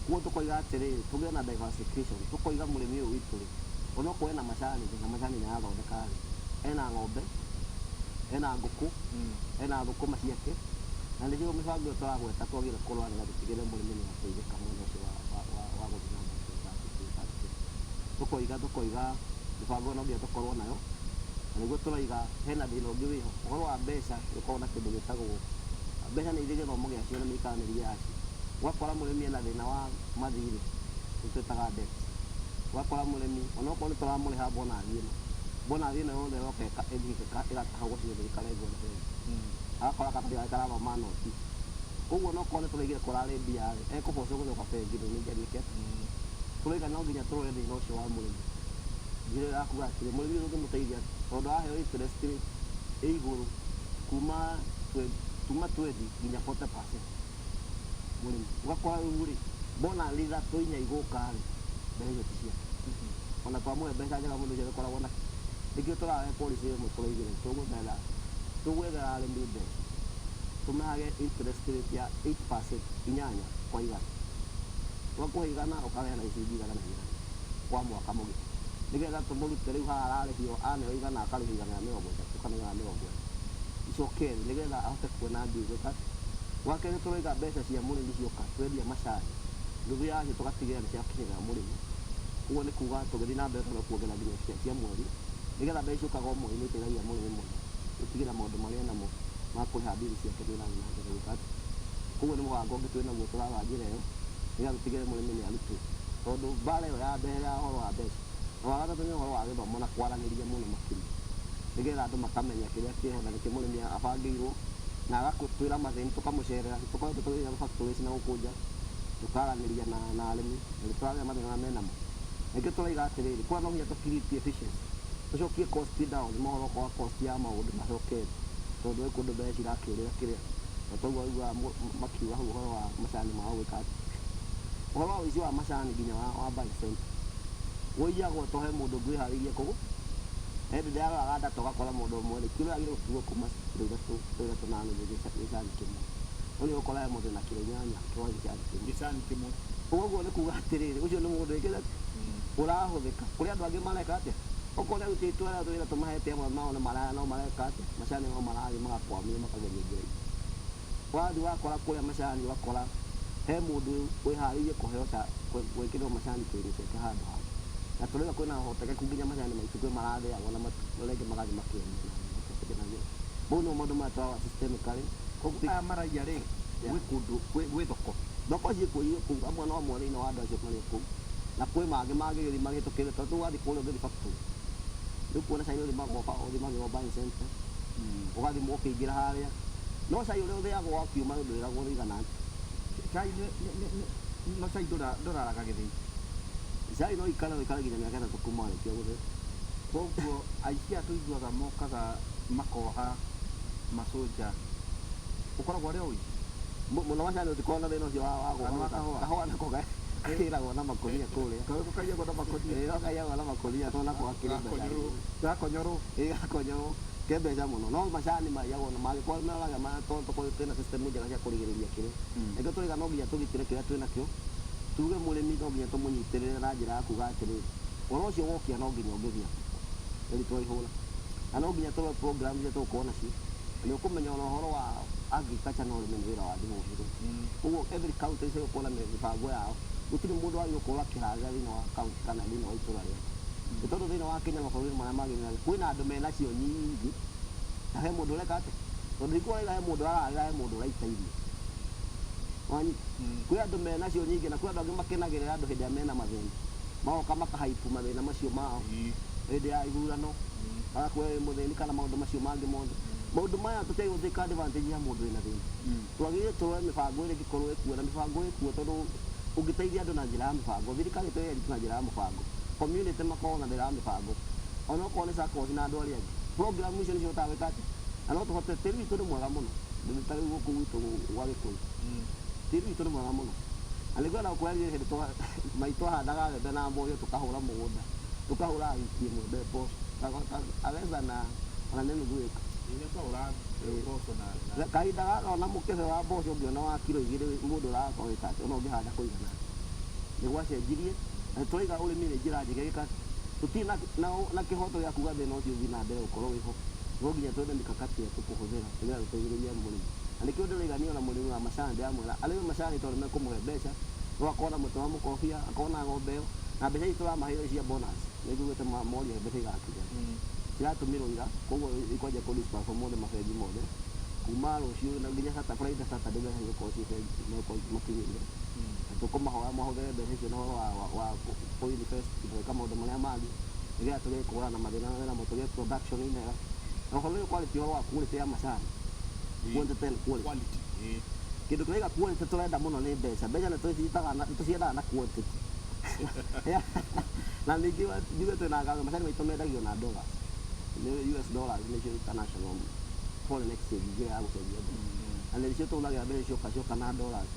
[SPEAKER 4] kuo tũkoiga atĩrĩrĩ tũgĩe na diversification tũkoiga mũrĩmi ũyũ witũ rĩ onokorwo ena macani na macani nĩ arathondeka rĩ ena ng'ombe ena ngũkũ ena thũkũma ciake na nĩcio mĩbango ĩyo tũragweta twagĩrĩire kũrora nĩgetha tũtigĩrĩre mũrĩmi nĩ ateithĩka mwena ũcio wa gũthiĩ na mbere tũkoiga mĩbango ĩno nginya tũkorwo nayo na nĩguo tũraiga hena thĩna ũngĩ wĩho ũhoro wa mbeca gũkorwo na kĩndũ gĩtagwo mbeca nĩ irĩ gĩthomo gĩacio na mĩikaranĩrie yacio ũgakora mũrĩmi ena thĩna wa mathirĩ nĩtwĩtaga debt ũgakora mũrĩmi onokorwo nĩ tũramũrĩha bonathi ĩno yothe yoka ĩgatahwo ciothe ĩkarengwo nĩ bengi agakora katarĩ gake karathoma noti ũguo onokorwo nĩ tũraigire kũrarĩ mbia rĩ ekũbocwo gũcoka bengi ndũnĩnjanĩke tũraiga no nginya tũrore thĩna ũcio wa mũrĩmi njĩra ya kuga atĩrĩ mũrĩmi ũyũ ũngĩmũteithia tondũ aheo interest rate ĩ igũrũ kuma 20 nginya 40% mũrĩmi ũgakora rĩu rĩ bona rĩtha tũinya igũka rĩ mbeca icio ti ciake ona twamũhe mbeca njega mũndũ ũcio gĩkoragwo na nĩkĩo tũrahe policy ĩmwe tũraigire tũgwethera arĩmi mbeca tũmahage interest rate ya 8% inyanya kwa igana twakũhe igana ũkaheana gĩcunjĩ igana na igana kwa mwaka mũgima nĩgetha tũmũrute rĩu haha ararĩhio aneo igana akarĩhio igana rĩa 30 kana igana rĩa 40 icokere nĩgetha ahote kuona mbia kati wakerĩ tũraiga mbeca cia mũrĩmi cioka twendia macani nuthu yacio tũgatigĩrĩra nĩ ciakinyĩrĩra mũrĩmi ũguo nĩ kuga tũgĩthiĩ na mbere kuongerera nginya cia mweri nĩgetha mbeca ciũkaga o mweri nĩ iteithagia mũrĩmi mũno gũtigĩrĩra maũndũ marĩa namo ma kũrĩha mbiri ciake nĩ ũrathiĩ na mbere gũkati koguo nĩ mũbango ũngĩ twĩ naguo tũrarora njĩra ĩyo nĩgetha tũtigĩrĩre mũrĩmi nĩ arutwo tondũ mbara ĩyo ya mbere ya ũhoro wa mbeca na wa gatatũ nĩ ũhoro wa gĩthomo na kwaranĩria mũno makĩria nĩgetha andũ makamenya kĩrĩa kĩho na nĩkĩo mũrĩmi abangĩirwo na agakũtwĩra mathĩni tũkamũcerera tũkoretwo tũgĩthiĩ na factories na gũkũ nja tũkaranĩria na arĩmi na nĩtũramenya mathĩna marĩa menamo ningĩ tũraiga atĩrĩrĩ kwa no nginya tũkirĩtie efficiency tũcokie cost down nĩ mohoro kwa cost ya maũndũ macokete tondũ gwĩ kũndũ mbeca cirakĩũrĩra kĩrĩa na toguo aiguaga makiuga hau ũhoro wa macani mao gwĩka atĩ ũhoro wa ũici wa macani nginya wa bank center wũiyagwo tũhe mũndũ ngwĩharĩirie kũgũ ĩndĩ ndĩraroraga ndata ũgakora mũndũ ũmwe rĩ kilo yagĩrĩirwo kuo kuma kilo ithatũ na nuthu gĩcani kĩmwe ũrĩ ũkora he mũndũ na kilo inyanya kĩwa
[SPEAKER 2] gĩcani kĩmwe
[SPEAKER 4] ũguo nĩ kuga atĩrĩrĩ ũcio nĩ mũndũ wĩkĩte ũrahũthĩka kũrĩ andũ angĩ mareka atĩa okorwo nĩ arutĩtwo arĩa twĩra tũmahete amwe mao no mareka atĩa macani no marathiĩ magakwamio makageria njĩra wathiĩ wakora kũrĩa macani ũgakora he mũndũ wĩharĩirie kũheo gwĩkĩrĩrwo macani kĩrĩ ciake handũ hau na tũrĩga kwĩna ũhotekeku nginya macani maitũ kwĩ marathĩagwo na rĩngĩ magathiĩ makĩendia mau nĩmo maũndũ maya tũrarora systemically
[SPEAKER 3] aya maraiya rĩ gwĩ kũndũ gwĩ
[SPEAKER 4] thoko ciĩkũiyo kũu amwe no amwe thĩinĩ wa andũ acio marĩ kũu na kwĩ mangĩ mangĩgĩthiĩ magĩtũkĩrĩte tondũ tũgathiĩ kũrĩa ũngĩthiĩ factory rĩu kuona cai ũthimagĩrwo buying center ũgathimwo ũkĩingĩra harĩa no cai ũrĩa ũthĩagwo wakiuma ndwĩragwo ũrĩigana atĩa
[SPEAKER 3] cai no cai ndoraraga githii
[SPEAKER 4] cai no ikara nginya mĩaka ĩtatũ kuma warĩkia gũthĩa.
[SPEAKER 3] koguo aici a tũiguaga mokaga makoha masoja ũkoragwo arĩ ũi
[SPEAKER 4] mũno macani ũtikorwo na thĩna ũcio wa kahũa nako gakĩragwo na makũnia kũrĩa
[SPEAKER 3] kaiyagwo na makũnia
[SPEAKER 4] kaiyagwo na makũnia to nako gakĩrĩ mbeca
[SPEAKER 3] gakonyorwo
[SPEAKER 4] gakonyorwo ke mbeca mũno no macani maiyagwo na mangĩkorwo meroraga tondũ twĩna system njega cia kũrigĩrĩria kĩrĩ nĩkĩo tũrĩga no nginya tũgitĩre kĩrĩa twĩnakĩo tuge mũrĩmi no nginya tũmũnyitĩrĩre na njĩra ya kuga atĩrĩrĩ ũhoro ũcio wokia no nginya ũngĩthia ĩri twaihũra na no nginya tũrore program iria tũgũkorwo nacio nĩ ũkũmenya ona ũhoro wa agriculture no ũrĩmi nĩ wĩra wa thimũ hũthũ ũguo every county ĩgũkorwo na mĩbango yao gũtirĩ mũndũ wagĩrĩirwo gũkorwo akĩharaga thĩinĩ wa county kana thĩinĩ wa itũra rĩake nĩ tondũ thĩinĩ wa Kenya mabũrũri marĩa mangĩ kwĩna andũ menacio nyingĩ na he mũndũ ũreka atĩ tondũ ndikuona he mũndũ ararĩra he mũndũ ũraita irio wanyita kwĩ andũ menacio nyingĩ na kwĩ andũ angĩ makenagĩrĩra andũ hĩndĩ ĩrĩa mena mathĩna magoka makahaipu mathĩna macio mao hĩndĩ ya ithurano agakwĩ mũthĩni kana maũndũ macio mangĩ mothe maũndũ maya tũtiagĩrĩirwo gũtĩka advantage ya mũndũ wĩna thĩna twagĩrĩire tũrore mĩbango ĩrĩa ĩngĩkorwo ĩkuo na mĩbango ĩkuo tondũ ũngĩteithia andũ na njĩra ya mĩbango thirikari ĩteithia na njĩra ya mũbango community makorwo na njĩra ya mĩbango onokorwo nĩ SACCOS na andũ arĩa angĩ program icio nĩcio hotaga gwĩka atĩ na no tũhote tĩri witũ nĩ mwega mũno ta rĩu gũkũ gwitũ gwa Gĩkũyũ tĩri witũ nĩ mwega mũno na nĩngwenda gũkwerethia hĩndĩ maitũ ahandaga mbembe na mboco tũkahũra mũgũnda tũkahũra wiki ĩmwe mbembe agetha na ona nĩ nuthu ĩka kahinda gaka ona mũkebe wa mboco ũngĩona wa kiro 2 mũndũ ũrakorwo wĩka atĩ ona ũngĩhanda kũigana nĩ gwacenjirie na tũraiga ũrĩmi nĩ njĩra njega ĩka tũtirĩ na kĩhoto gĩa kuga thĩna ũcio ũthiĩ na mbere gũkorwo wĩho no nginya twethe mĩkakati ya tũkũhũthĩra nĩgetha tũteithĩrĩrie mũrĩmi na nĩkĩo ndĩraigania na mũrĩmi wa macani ndĩramwĩra arĩme macani tondũ mekũmũhe mbeca no akorwo na mũtĩ wa mũkorobia akorwo na ng'ombe ĩyo na mbeca ici tũramaheire cia bonus nĩnguĩte moria mbeca igakinya ciratũmĩrwo ira koguo ikwanja kũ-disperse mothe mabengi mothe kuma rũciũ na nginya Friday Saturday mbeca igũkorwo ciĩ bengi makinyĩire na tũkũmahoya mahũthĩre mbeca icio na ũhoro wa kũ-invest gwĩka maũndũ marĩa mangĩ nĩgetha tũgĩkũra na mathĩna namo tũgĩe production njega na ũhoro ũyũ quality ũhoro wa quality ya macani quantity and quality kĩndũ kĩraiga quality tũrenda mũno nĩ mbeca nĩ tũciendaga na quantity na ningĩ njuge twĩna ngatho macani maitũ mendagio na dollars US dollars nĩcio international foreign exchange njĩra ya gũcenjia mbeca na nĩcio tũhũthagĩra mbeca icio na dollars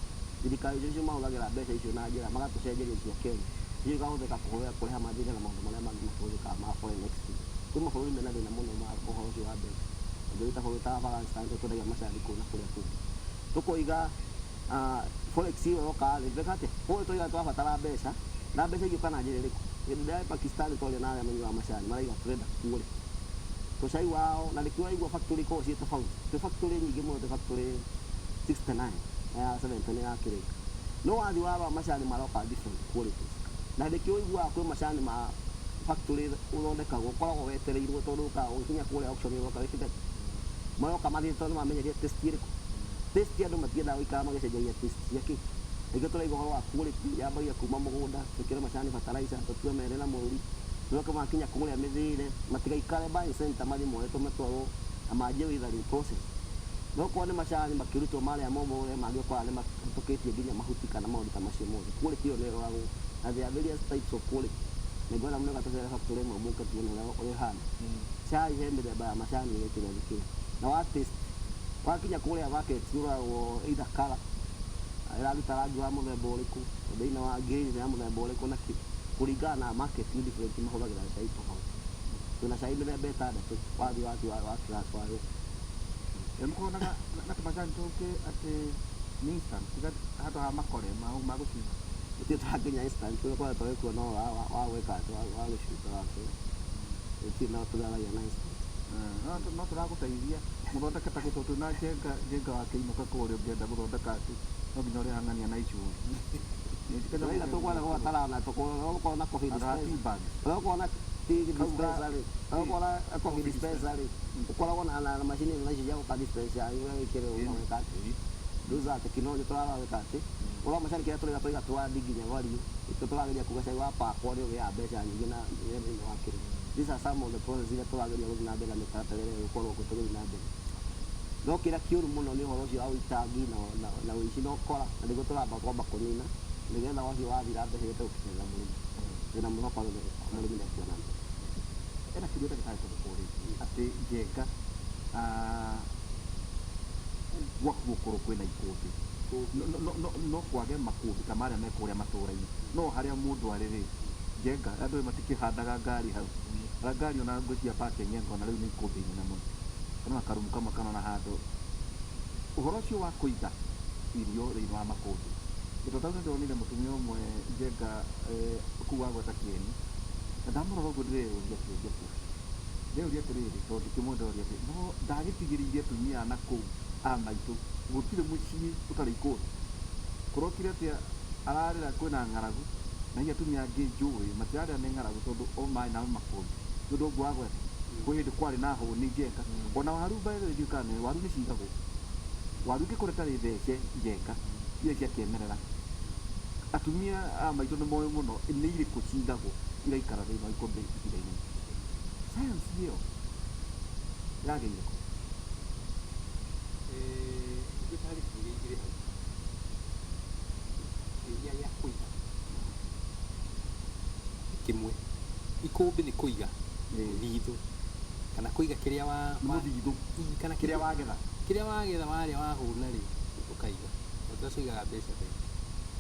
[SPEAKER 4] thirikari icio mahũthagĩra mbeca icio na njĩra magatũcenjeria cia Kenya icio ikahũthĩka kũrĩha mathirĩ na maũndũ marĩa mangĩ mahũthĩkaga ma foreign exchange kwĩ mabũrũri mena thĩna mũno ma ũhoro ũcio wa mbeca bũrũri ta Afghanistan twendagia macani kũu na kũrĩa kũu tũkũiga forex ĩyo yoka thĩ tweka atĩ ũguo tũiga twabatara mbeca na mbeca igĩũka na njĩra ĩrĩkũ hĩndĩ ĩrĩa Pakistan twarĩ na arĩmi wa macani maraiga tũrenda kuorĩ tũcai wao na nĩkĩo waigua factory ikoragwo ciĩ tofauti twĩ factory nyingĩ mũno twĩ factory 69 ya 70 nĩ yakĩrĩka no wathi wa macani maroka different qualities na nĩkĩo ũiguaga kwĩ macani ma factory ũthondekagwo ũkoragwo wetereirwo tondũ ũkaga ũgĩkinya kũrĩa auction ũroka wĩkĩte maroka mathiĩte tondũ mamenyeria test ĩrĩkũ test andũ matiendaga gũikara magĩcenjagia test ciake nĩkĩo tũraiga ũhoro wa quality yambagia kuma mũgũnda twĩkĩre macani fertilizer tũtue mere na mũrũri tũroke makinya kũrĩa mĩthĩire matigaikare buying center mathiĩ moetwo matwarwo na manjie withering process no korwo nĩ macani makĩrutwo marĩa momũ ũrĩa mangĩ ũkora nĩ mahĩtũkĩtie nginya mahuti kana maũndũ ta macio mothe quality ĩyo nĩ ĩroragwo na there are various types of quality nĩngwenda mũno gatũcere factory ĩmwe mũke tuone ũrĩa ĩhana cai he mĩthemba ya macani ĩrĩa kĩrĩa gĩkĩrĩ na wa taste wakinya kũrĩa market ũroragwo either colour ĩraruta rangi wa mũthemba ũrĩkũ thĩinĩ wa grain ya mũthemba ũrĩkũ na kũringana na market different mahũthagĩra cai tofauti twĩna cai mĩthemba 6 wa class wayo
[SPEAKER 3] mũkorwo na tũmacani tũngĩ atĩ nĩ instant tiga handũ ha makore ma gũcina
[SPEAKER 4] gũtirĩ tũrakinya instant tũkoretwo gĩkuo no wa gwĩka atĩ wa gũcuta wake gũtirĩ no tũraragia na instant
[SPEAKER 3] no tũragũteithia mũthondeke ta gũtũ twĩna njenga wa kĩinũka kũrĩa ũngĩenda gũthondeka atĩ no nginya ũrĩhang'ania na icuri
[SPEAKER 4] tũraiga tũkwenda gũgatarana tũkorwo na coffee dispensary tũkorwo na tea dispensary tũkorwo na coffee dispensary ũkoragwo na macini na icio cia gũka dispensary wĩkĩre ũgwĩka atĩ those are technology tũragwĩka atĩ ũrĩa macani kĩrĩa tũraiga tũwandi nginya gwario tũrageria kuga cai wa pakwo ũrĩa ũgĩaga mbeca nyingĩ na thĩinĩ wa kĩrĩma these are some of the processes iria tũrageria gũthiĩ na mbere na mĩtaratara ĩrĩa gũkorwo tũgĩthiĩ na mbere no kĩrĩa kĩũru mũno nĩ ũhoro ũcio wa ũitangi na ũici na ũkora na nĩguo tũramba kwamba kũnina nĩgetha wacio wathira mbeca iria tũgũkinyĩra mũrĩmi twĩna mwĩhoko mũrĩmi nĩekuona
[SPEAKER 3] ena kĩndũ ndagĩtarĩ tũgũkũrĩtie atĩ Njenga gwaku gũkorwo kwĩna ikũmbĩ no kwage makũmbĩ ta marĩa me kũrĩa matũũra-inĩ no harĩa mũndũ arĩ rĩ Njenga andũ matikĩhandaga ngari hau ngari ona ngũcia parking ngona rĩu nĩ ikũmbĩ inene mũno kana karumu kamwe kanona handũ ũhoro ũcio wa kũiga irio thĩinĩ wa makũmbĩ indo tau nĩndonire mũtumia ũmwe Njenga kũu agweta Kieni na ndamũrora ũguo ndĩreyũria atĩrĩrĩ tondũ ndĩkĩmwendoria atĩ no ndagĩtigĩrĩire atumia na kũu a maitũ gũtirĩ mũciĩ ũtarĩ ikũmbĩ kũrokire atĩa ararĩra kwĩna ng'aragu na hihi atumia angĩ njũĩ matirarĩra nĩ ng'aragu tondũ o maĩ nao makũmbĩ nĩũndũ ũguo agweta kwĩ hĩndĩ kwarĩ na hũni Njenga ona waru ndiũkane waru nĩ cigagwo waru ingĩkũra tarĩ thece Njenga iria cia kĩemerera atumia a maitũ nĩ moĩ mũno nĩ irĩkũ cigagwo iraikara thĩinĩ wa ikũmbĩ ihinda-inĩ science ĩyo yagĩire kũ
[SPEAKER 5] gĩtarĩ kĩrĩa igĩrĩ hau iria ya kũiga kĩmwe ikũmbĩ nĩ kũiga thithũ kana kũiga kĩrĩa
[SPEAKER 3] thithũ
[SPEAKER 5] kana
[SPEAKER 3] kĩrĩa wagetha
[SPEAKER 5] warĩa wahũna rĩ ũkaiga ũtacigaga mbeca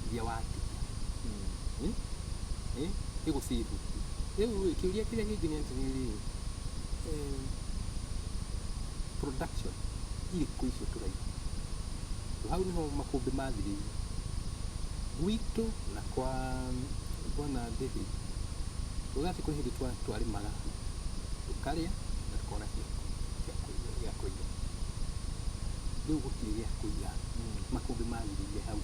[SPEAKER 5] iria watigia ĩgũciru rĩu kĩũria kĩrĩa kĩngĩ nĩ atĩrĩrĩ production irĩkũ icio tũraiga hau nĩho makũmbĩ mathirĩire gwitũ na kwa bwana David tũgati kwĩ hĩndĩ twarĩmaga tũkarĩa na tukona gĩa kũiga rĩu gũtirĩ gĩa kũiga makũmbĩ mathirĩire hau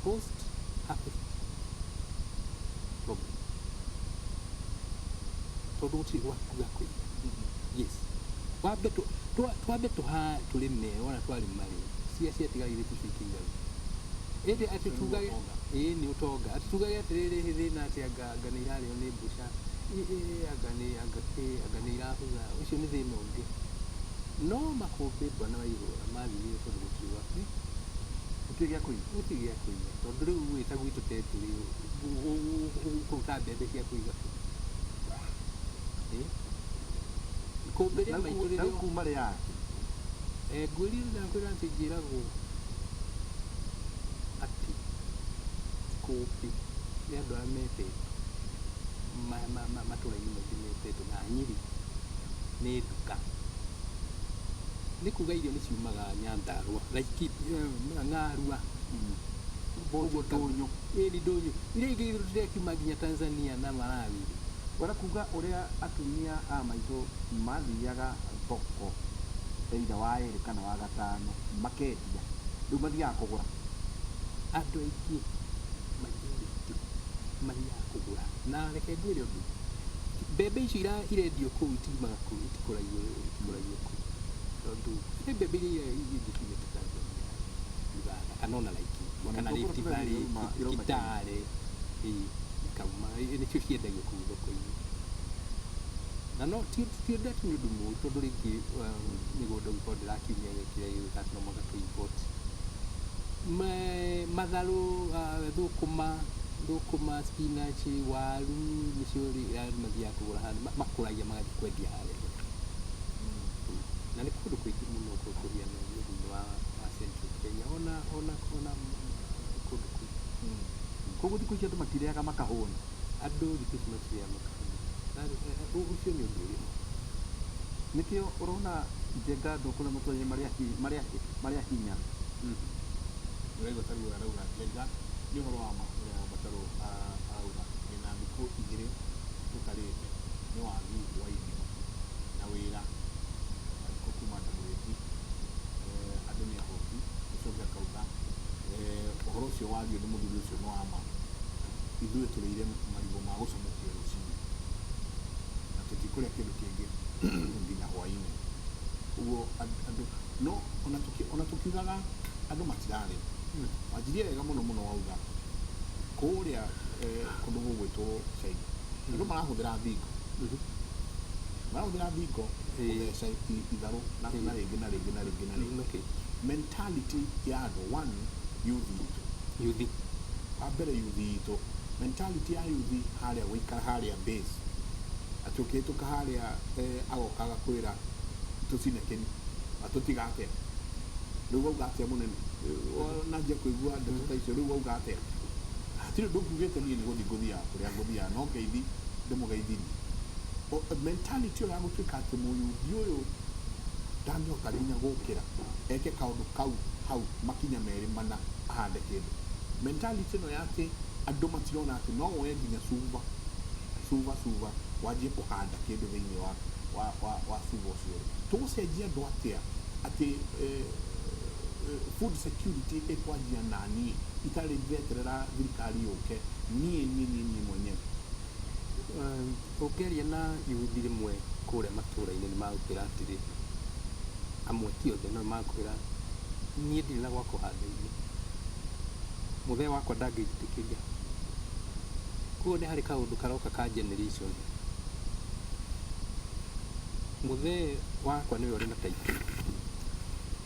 [SPEAKER 5] post harvest problem tondũ gũtirĩ gwaku gĩa kũiga yes twambe tũrĩme wona twarĩma rĩ ciatigarire tũcio ikĩigana ĩndĩ atĩ tugage nĩ ũtonga atĩ tugage atĩrĩrĩ thĩna atĩ anga nĩ irarĩo nĩ mbũca anga nĩ irahũtha ũcio nĩ thĩna ũngĩ no makũmbĩ bwana waihũra mathirire tondũ gũtirĩ gwaku
[SPEAKER 3] gũtirĩ gĩa
[SPEAKER 5] kũiga tondũ rĩu wĩta gwitũ tetu rĩ kũruta mbembe cia kũiga ikũmbĩ rĩa maitũ rĩrĩa
[SPEAKER 3] kuma rĩa
[SPEAKER 5] ngwĩrire ndakwĩra atĩ njĩragwo atĩ ikũmbĩ rĩa andũ arĩa metetwo matũra-inĩ maingĩ metetwo na Nyĩrĩ nĩ nduka nĩ kuga irio nĩ ciumaga Nyandarua Ng'arua
[SPEAKER 3] Ndũnyũ
[SPEAKER 5] nĩ Ndũnyũ iria ingĩ irekiuma nginya Tanzania na Malawi
[SPEAKER 3] kuga ũrĩa atumia a maitũ mathiaga thoko either wa ĩrĩ kana wa gatano makendia rĩu mathiaga kũgũra
[SPEAKER 5] andũ aingĩ majority mathiaga kũgũra na reke ngwĩre ũndũ mbembe icio irendio kũu itiumaga kũu itikũragio kũu tondũ nĩ mbembe iria ingĩkinyĩte Tanzania Uganda kana ona Laikipia kana Rift Valley Kitale ikauma nĩcio ciendagio kũu thoko-inĩ na no ti ũndũ atĩ nĩ ũndũ mũũru tondũ rĩngĩ mĩgũnda gũkorwo ndĩrakiumia kĩrĩa gĩgũtatu no mũhaka tũ-import matharũ thũkũma spinach waru nĩcio andũ mathiaga kũgũra handũ makũragia magathiĩ kwendia harĩa na nĩ kũndũ kũingĩ mũno kũrĩa thĩinĩ wa Central Kenya ona kũndũ kũingĩ
[SPEAKER 3] koguo thikũ ici andũ matirĩaga makahũna
[SPEAKER 5] andũ thikũ ici matirĩaga makahũna ũcio nĩ ũndũ ũrĩmo
[SPEAKER 3] nĩkĩo ũrona Njenga andũ kũrĩa matũra-inĩ marĩa hinya
[SPEAKER 2] Rego taru arauga Njenga nĩ ũhoro wa ma ũrĩa Matarũ arauga na thikũ igĩrĩ tũtarĩte nĩ wagi wa irio na wĩra ariko kuma ndagwĩti andũ nĩ ahoti ũcoke akauga ũhoro ũcio wario nĩ mũthuri ũcio nĩ wa ma ithuĩ tũrĩire marigũ ma gũcomokia rũcinĩ na tũtikũrĩa kĩndũ kĩngĩ nginya hwaĩ-inĩ ũguo andũ no ona tũkiugaga andũ matirarĩ wanjirie wega mũno wauga kũrĩa kũndũ gũgwĩtwo China andũ marahũthĩra thingo marahuthira thingo gutheca itharu na rĩngĩ na rĩngĩ na rĩngĩ na rĩngĩ. Mentality ya andũ, one,
[SPEAKER 5] yuthi
[SPEAKER 2] wa mbere yuthi itũ, mentality ya yuthi harĩa gũikara harĩa base atĩ ũkĩhĩtũka harĩa agoka agakwĩra tũcine kĩni tũtiga atĩa, rĩu wauga atĩa mũnene, nanjia kũigua ndeto ta icio, rĩu wauga atĩa, hatirĩ ndũkiugĩte niĩ nĩ gũthiĩ ngũthiaga kũrĩa ngũthiaga, no ngeithi ndĩmũgeithini. Mentality ĩyo ya gũtuĩka atĩ mũyuthi ũyũ ndangĩhota nginya gũkĩra eke kaũndũ kau hau makinya merĩ mana ahande kĩndũ. Mentality ĩno ya atĩ andũ matirona atĩ no woe nginya cuba wanjie kũhanda kĩndũ thĩinĩ wa cuba ũcio. Tũgũcenjia andũ atĩa atĩ food security ĩkwanjia na niĩ itarĩ ndireterera thirikari yũke, niĩ mwenyewe.
[SPEAKER 5] Ũngĩaria na yuthi rĩmwe kũrĩa matũũra-inĩ nĩ magũkwĩra atĩrĩ, amwe ti othe no magũkwĩra niĩ ndirĩ na gwa kũhanda irio, mũthee wakwa ndangĩnjĩtĩkĩria. Koguo nĩ harĩ kaũndũ karoka ka generation. Mũthee wakwa nĩwe ũrĩ na title,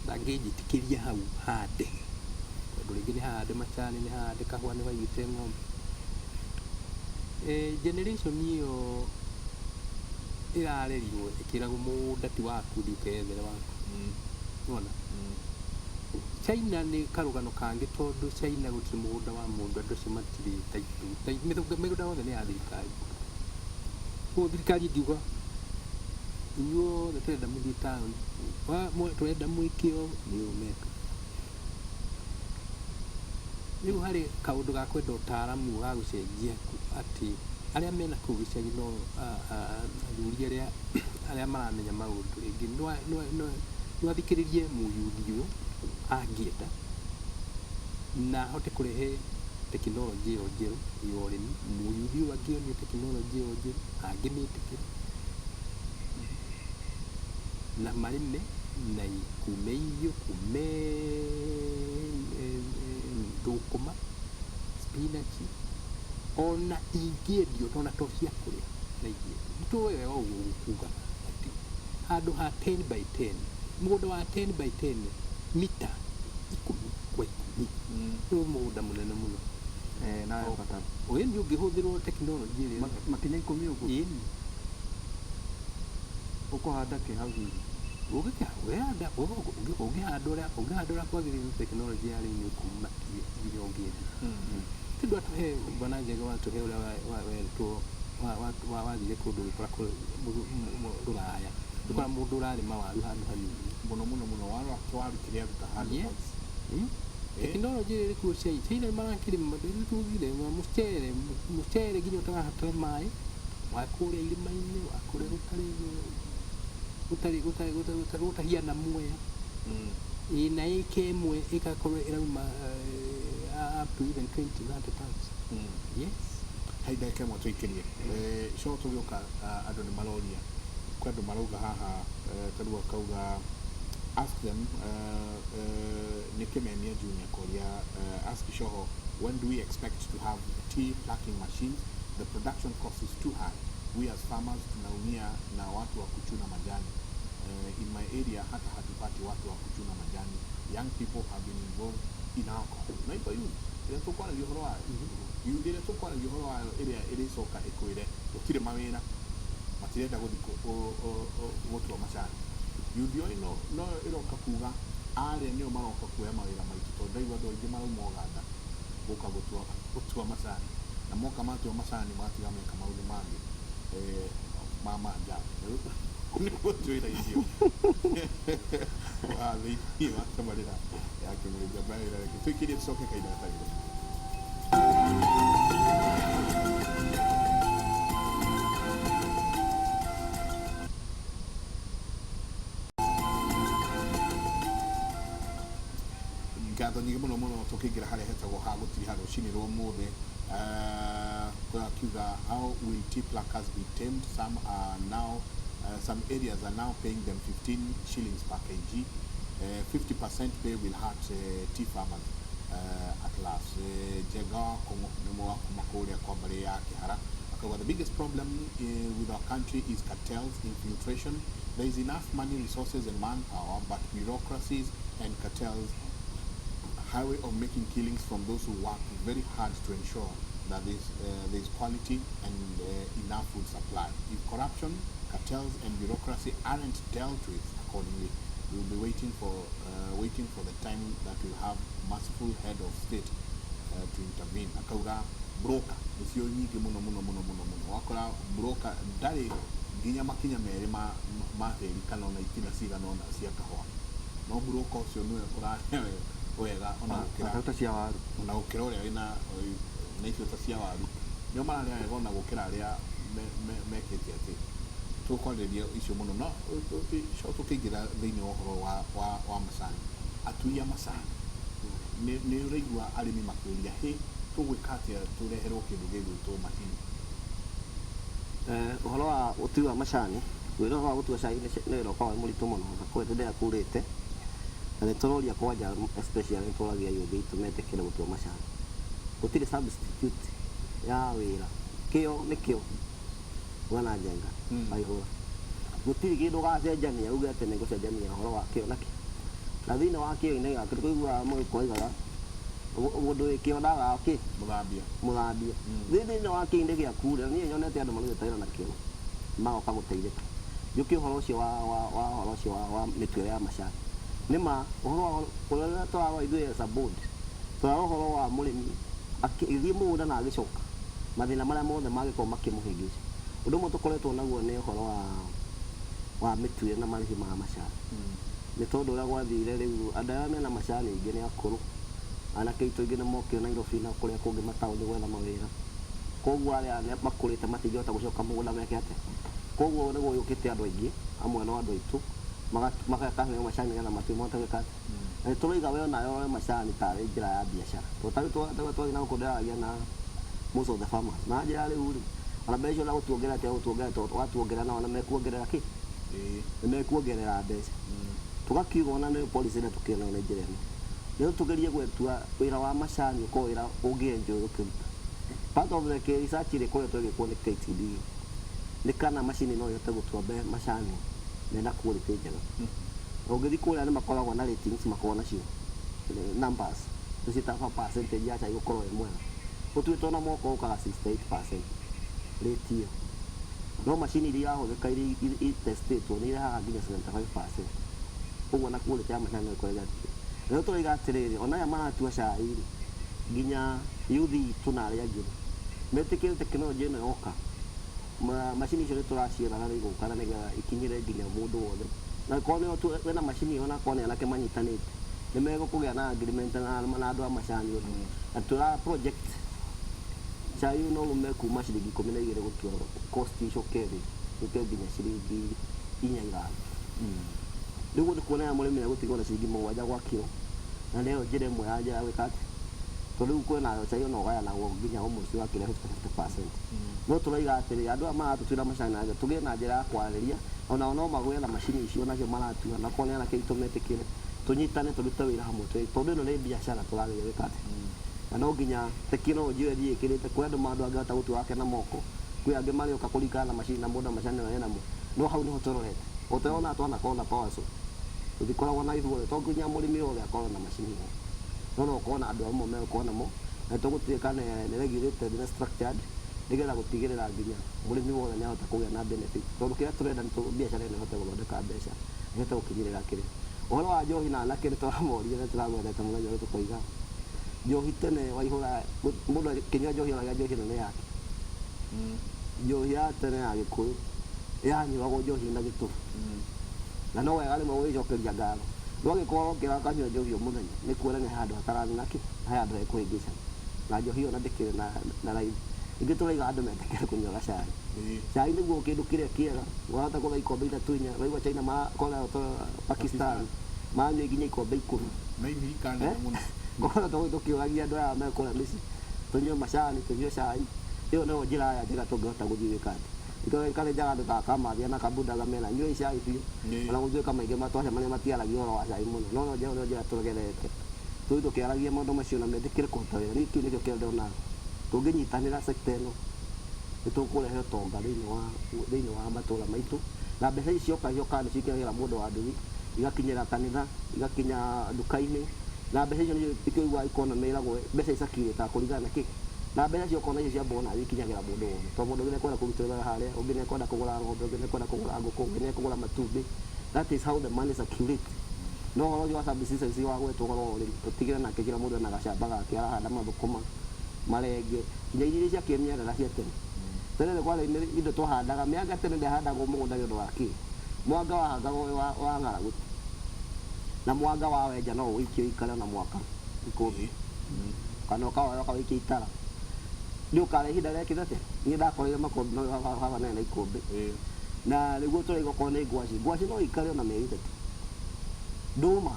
[SPEAKER 5] ndangĩnjĩtĩkĩria hau hande, tondũ rĩngĩ nĩ hahande macani, nĩ hahande kahũa, nĩ waigĩte ng'ombe. Generation ĩyo ĩrarerirwo ĩkĩragwo mũgũnda ti waku, thiĩ ũkeethere waku. Nĩwona China nĩ karũgano kangĩ, tondũ China gũtirĩ mũgũnda wa mũndũ, andũ acio matirĩ title, mĩgũnda yothe nĩ ya thirikari. Koguo thirikari ĩngiuga inyuothe tũrenda mũthiĩ town, tũrenda mwĩke ũũ, nĩ ũmeka. Rĩu harĩ kaũndũ ga kwenda ũtaaramu ga gũcenjia atĩ arĩa mena kũu gĩcagi no athuri arĩa maramenya maũndũ, rĩngĩ no athikĩrĩrie mũyuthi ũyũ angĩenda na ahote kũrehe tekinoronjĩ ĩyo njerũ ya ũrĩmi. Mũyuthi ũyũ angĩonio tekinoronjĩ ĩyo njerũ angĩmĩtĩkĩra na marĩme na kume irio, kume thũkũma, spinach, ona ingĩendio ona to cia kũrĩa na ingĩendio. Nĩtũĩ wega ũguo gũkuugaga atĩ handũ ha 10 by 10, mũgũnda wa 10 by 10 mita 10 kwa 10 nĩ mũgũnda mũnene mũno.
[SPEAKER 3] Nawe bata
[SPEAKER 5] Ũyũ nĩ ũngĩhũthĩrwo tekinoronjĩ ĩrĩa
[SPEAKER 3] makinya 10 ũguo ũkũhanda kĩ hau hihi ũngĩhanda ũrĩa kwagĩrĩire tekinoronjĩ ya rĩu nĩ ũkuuma iria ũngĩendia. Tondũ atũhe Bwana Njega watũhe ũrĩa wathire kũndũ ũgĩkora rũraya, ũgĩkora mũndũ ũrarĩma waru handũ hanini
[SPEAKER 2] mũno waru kĩrĩa ruta handũ.
[SPEAKER 5] Tekinoronjĩ ĩrĩa ĩrĩ kuo China marakĩrĩma rĩu tugire mũcere nginya ũtarahatũra maĩ wa kũrĩa irĩma-inĩ, wa kũrĩa gũtahiana muoya, na ĩka ĩmwe ĩgakorwo ĩrauma up to even 20 tons. Yes.
[SPEAKER 2] Hai ndagĩka ĩmwe tũikĩrie cogo tũgĩũka, andũ nĩ maroria kwĩ andũ marauga haha, tarĩu akauga ask them, nĩ Kĩmenia Junior koria ask Shoho, when do we expect to have tea plucking machines? The production cost is too high. We as farmers tunaumia na watu wa kuchuna majani. In my area hata hatupati watu wa kuchuna majani. Young people have been involved in alcohol. Naipa youth ĩrĩa tũkwaragia ũhoro wayo, youth ĩrĩa tũkwaragia ũhoro wayo ĩrĩa ĩrĩcoka ĩkwĩre gũtirĩ mawĩra, matirenda gũthiĩ gũtua macani. Youth ĩyo no ĩroka kuga arĩa nĩo maroka kuoya mawĩra maitũ, tondũ ndaigua andũ aingĩ marauma Ũganda gũka gũtua macani, na moka matua macani magatiga meka maũndũ mangĩ ma manjao nĩguo twĩra icio thĩinĩ wa tabarĩra ya Kĩmũrĩnga mawĩra reke twĩkĩrie tũcoke kahinda gatarĩ ngatho nyingĩ mũno tũkĩingĩra harĩa hetagwo ha gũtirĩ handũ rũcinĩ rwa ũmũthĩ. Akiuga how will tea pluckers be tamed? Some are now some areas are now paying them 15 shillings per kg. 50% pay will hurt tea farmers at last. Njega nĩ wa kuma kũrĩa kwa mbarĩ ya Kĩhara The biggest problem with our country is cartels, infiltration. There is enough money, resources, and manpower, but bureaucracies and cartels, highway of making killings from those who work very hard to ensure that there's quality and enough food supply. If corruption, cartels, and bureaucracy aren't dealt with accordingly, we'll be waiting for the time that we'll have merciful head of state to intervene. Akauga broker nicio nyingi muno wakora broker ndari nginya makinya meri ma heri kana ona itina cigana ona cia kahua no broker ucio niwe ũrahĩa wega ona gũkĩra ũrĩa wĩna icio ta cia waru nĩo mararĩa wega ona gũkĩra arĩa mekĩte atĩ tũkwarĩria icio mũno no tũkĩingĩra thĩinĩ wa ũhoro wa macani atui a macani nĩ ũraigua arĩmi makĩũria hĩ tũgwĩka atĩa tũreherwo kĩndũ gĩgwĩtwo macini.
[SPEAKER 4] Ũhoro wa ũtui wa macani wĩra wa gũtua cai nĩ wĩra ũkoragwo wĩ mũritũ mũno na kwĩ rĩrĩa kurĩte na nĩ tũroria kwanja especially nĩ tũragia youth itũ metĩkĩre gũtua macani gũtirĩ substitute ya wĩra kĩo nĩ kĩo Bwana Njenga Waihũra gũtirĩ kĩndũ gacenjania uge atĩ nĩ gũcenjania ũhoro wa kĩo na kĩo na thĩinĩ wa kĩo-inĩ gĩake tũiguaga mũgĩkoigaga mũndũ wĩkĩo ndaga mũthambia thĩinĩ wa kĩo-inĩ gĩaku rĩ niĩ nyonete andũ marugĩte wĩra na kĩo magoka gũteithĩka njũke ũhoro ũcio wa mĩtuĩre ya macani nĩma ũhoro ũrĩa tũrarora ithuĩ as a board tũrarora ũhoro wa mũrĩmi agĩthiĩ mũgũnda na agĩcoka mathĩna marĩa mothe mangĩkorwo makĩmũhĩngĩca ũndũ ũmwe tũkoretwo naguo nĩ ũhoro wa mĩtuĩre na marĩhi ma macani nĩ tondũ ũrĩa gwathire rĩu andũ arĩa mena macani aingĩ nĩ akũrũ anake aitũ aingĩ nĩ mokire Nairobi na kũrĩa kũngĩ mataũni gwetha mawĩra koguo arĩa makũrĩte matingĩhota gũcoka mũgũnda meke atĩa koguo nĩguo yũkĩte andũ aingĩ amwe no andũ aitũ magakaheo macani nĩgetha matimahote gwĩka atĩa na nĩ tũroiga we onawe macani tarĩ njĩra ya biacara tũtari na gũkũndaragia na most of the farmers na njĩra rĩu rĩ ona mbeca icio na gũtuongerera watuongerera nao nĩ mekuongerera kĩ nĩ mekuongerera mbeca tugakiuga ona nĩ policy ĩrĩa tũkĩona nĩ njĩra ĩno nĩ tũgerie gwetua wĩra wa macani ũkorwo wĩra ũngĩenjoy ũkĩruta part of the research ĩrĩa ĩkoretwo ĩgĩkwo nĩ KTD nĩ kana macini no ĩhote gũtua macani mena quality njega ũngĩthiĩ kũrĩa nĩ makoragwo na ratings makoragwo nacio numbers tũcitaga percentage ya cai gũkorwo wĩ mwega ũtuĩtwo na moko ũkaga 68% rate ĩyo no macini iria irahũthĩka iria testĩtwo nĩ irehaga nginya 75% ũguo na quality ya macani ĩkoragwo ĩgathiĩ rĩu tũroiga atĩrĩrĩ ona aya maratua cai rĩ nginya youth itũ na arĩa angĩ metĩkĩre tekinoronjĩ ĩno yoka macini icio nĩ tũraciĩra na nĩigũka na nĩgetha ikinyĩre nginya mũndũ wothe na korwo wĩna macini ĩyo na korwo nĩ anake manyitanĩte nĩ megũkũgĩa na agreement na andũ a macani na tũra project cai no ũme kuma ciringi 12 gũtua cost icoke thĩ gũke nginya ciringi 4 rĩu nĩ kuonania mũrĩmi egũtigwo na ciringi 7 gwa kiro na nĩyo njĩra ĩmwe ya njĩra gwĩka atĩ tondũ rĩu kwĩna cai ona ũgayanagwo nginya almost wakĩrĩa 50% no tũroiga atĩrĩ andũ aya maratũtuĩra macani na tũgĩe na njĩra ya kwarĩria onao no magũe na macini icio nacio maratua na korwo nĩ anake aitũ metĩkĩre tũnyitane tũrute wĩra hamwe tondũ ĩno nĩ biacara tũrageria gwĩka atĩ na no nginya tekinoronjĩ ĩyo ĩthiĩ ĩkĩrĩte kwĩ andũ andũ angĩhota gũtua wake na moko kwĩ angĩ marĩũka kũringana na macini na mũndũ macani na hena mo no hau nĩho tũrorete ũtona twanakorwo na power so tũtikoragwo na ithuothe to nginya mũrĩmi wothe akorwo na macini no ũkorwo na andũ amwe megũkorwo namo na tũgũtuĩka nĩ regulated na structured nĩgetha gũtigĩrĩra nginya mũrĩmi wothe nĩ ahota kũgĩa na benefit tondũ kĩrĩa tũrenda nĩ biacara ĩno ĩhote gũthondeka mbeca ĩhote gũkinyĩrĩra kĩrĩa ũhoro wa njohi na anake nĩ tũramorire na tũramwendete mũthenya ũyũ tũkoiga njohi tene Waihũra mũndũ akĩnyua njohi oragia njohi ĩno nĩ yake njohi ya tene ya Gĩkũyũ yanyuagwo njohi na gĩtũmi na no wega rĩmwe gwĩcokeria ngatho ndwagĩkorwo ũkĩra kanyua njohi mũthenya nĩ kuonania handũ hatarathi na kĩ handũ hekũhĩngĩca na njohi ĩyo na ndĩkĩrĩ na raithi ingĩ tũraiga andũ metĩkĩre kũnyua gacai cai nĩguo kĩndũ kĩrĩa kĩega wahota kũgũra ikombe 3 inya waigua China makorera Pakistan manyua nginya ikombe 10 ngorwo tũkĩũragia andũ aya mekũrĩa mĩciĩ tũnyue macani tũnyue cai ĩyo nĩyo njĩra ya njega tũngĩhota gũthiĩ gwĩka atĩ karĩ njaga andũ ta Kamathia na Kabundaga mena nyue cai biũ ona gũtuĩka maingĩ matwacemania matiaragia ũhoro wa cai mũno no njĩra tũgerete tũi tũkĩaragia maũndũ macio na metĩkĩre kũruta wĩra kĩu nĩkĩo kĩrĩa ndĩrona tũngĩnyitanĩra sector ĩno nitukurehe utonga thiini wa matura maitu na mbeca icio cioka nĩ cikĩragĩra mũndũ wa nduthi igakinyĩra kanitha igakinya nduka-inĩ na mbeca icio nĩcio ikĩigua economy ĩragwo mbeca icakirĩte kũringana na kĩ na mbeca icio ũkona icio cia bona ikinyagĩra mũndũ wothe tondũ mũndũ ũngĩ nĩekwenda kũruta wĩra harĩa ũngĩ nĩekwenda kũgũra ng'ombe ũngĩ nĩekwenda kũgũra ngũkũ ũngĩ nĩekũgũra matumbĩ. That is how the money circulate. No ũhoro ũcio wa services ici wa gwĩtwo ũhoro wa ũrĩmi tũtigĩre nake kila mũndũ ena gacamba gake arahanda mathũkũma marenge nginya irio cia kĩmerera cia tene. Tene nĩ kwarĩ indo twahandaga mĩanga tene ndĩahandagwo mũgũnda nĩ ũndũ wa kĩ mwanga wahandagwo wa ng'aragu na mwanga wa wenja no ũikio ikare na mwaka ikũmi kana ũkawoya ũkawĩikia itara nĩ ũkare ihinda rĩakĩte atĩa niĩ ndakorire makũmbĩ no haha nene ikũmbĩ na nĩguo tũraiga okorwo nĩ ngwacĩ no ikare ona mĩeri ĩtatũ ndũma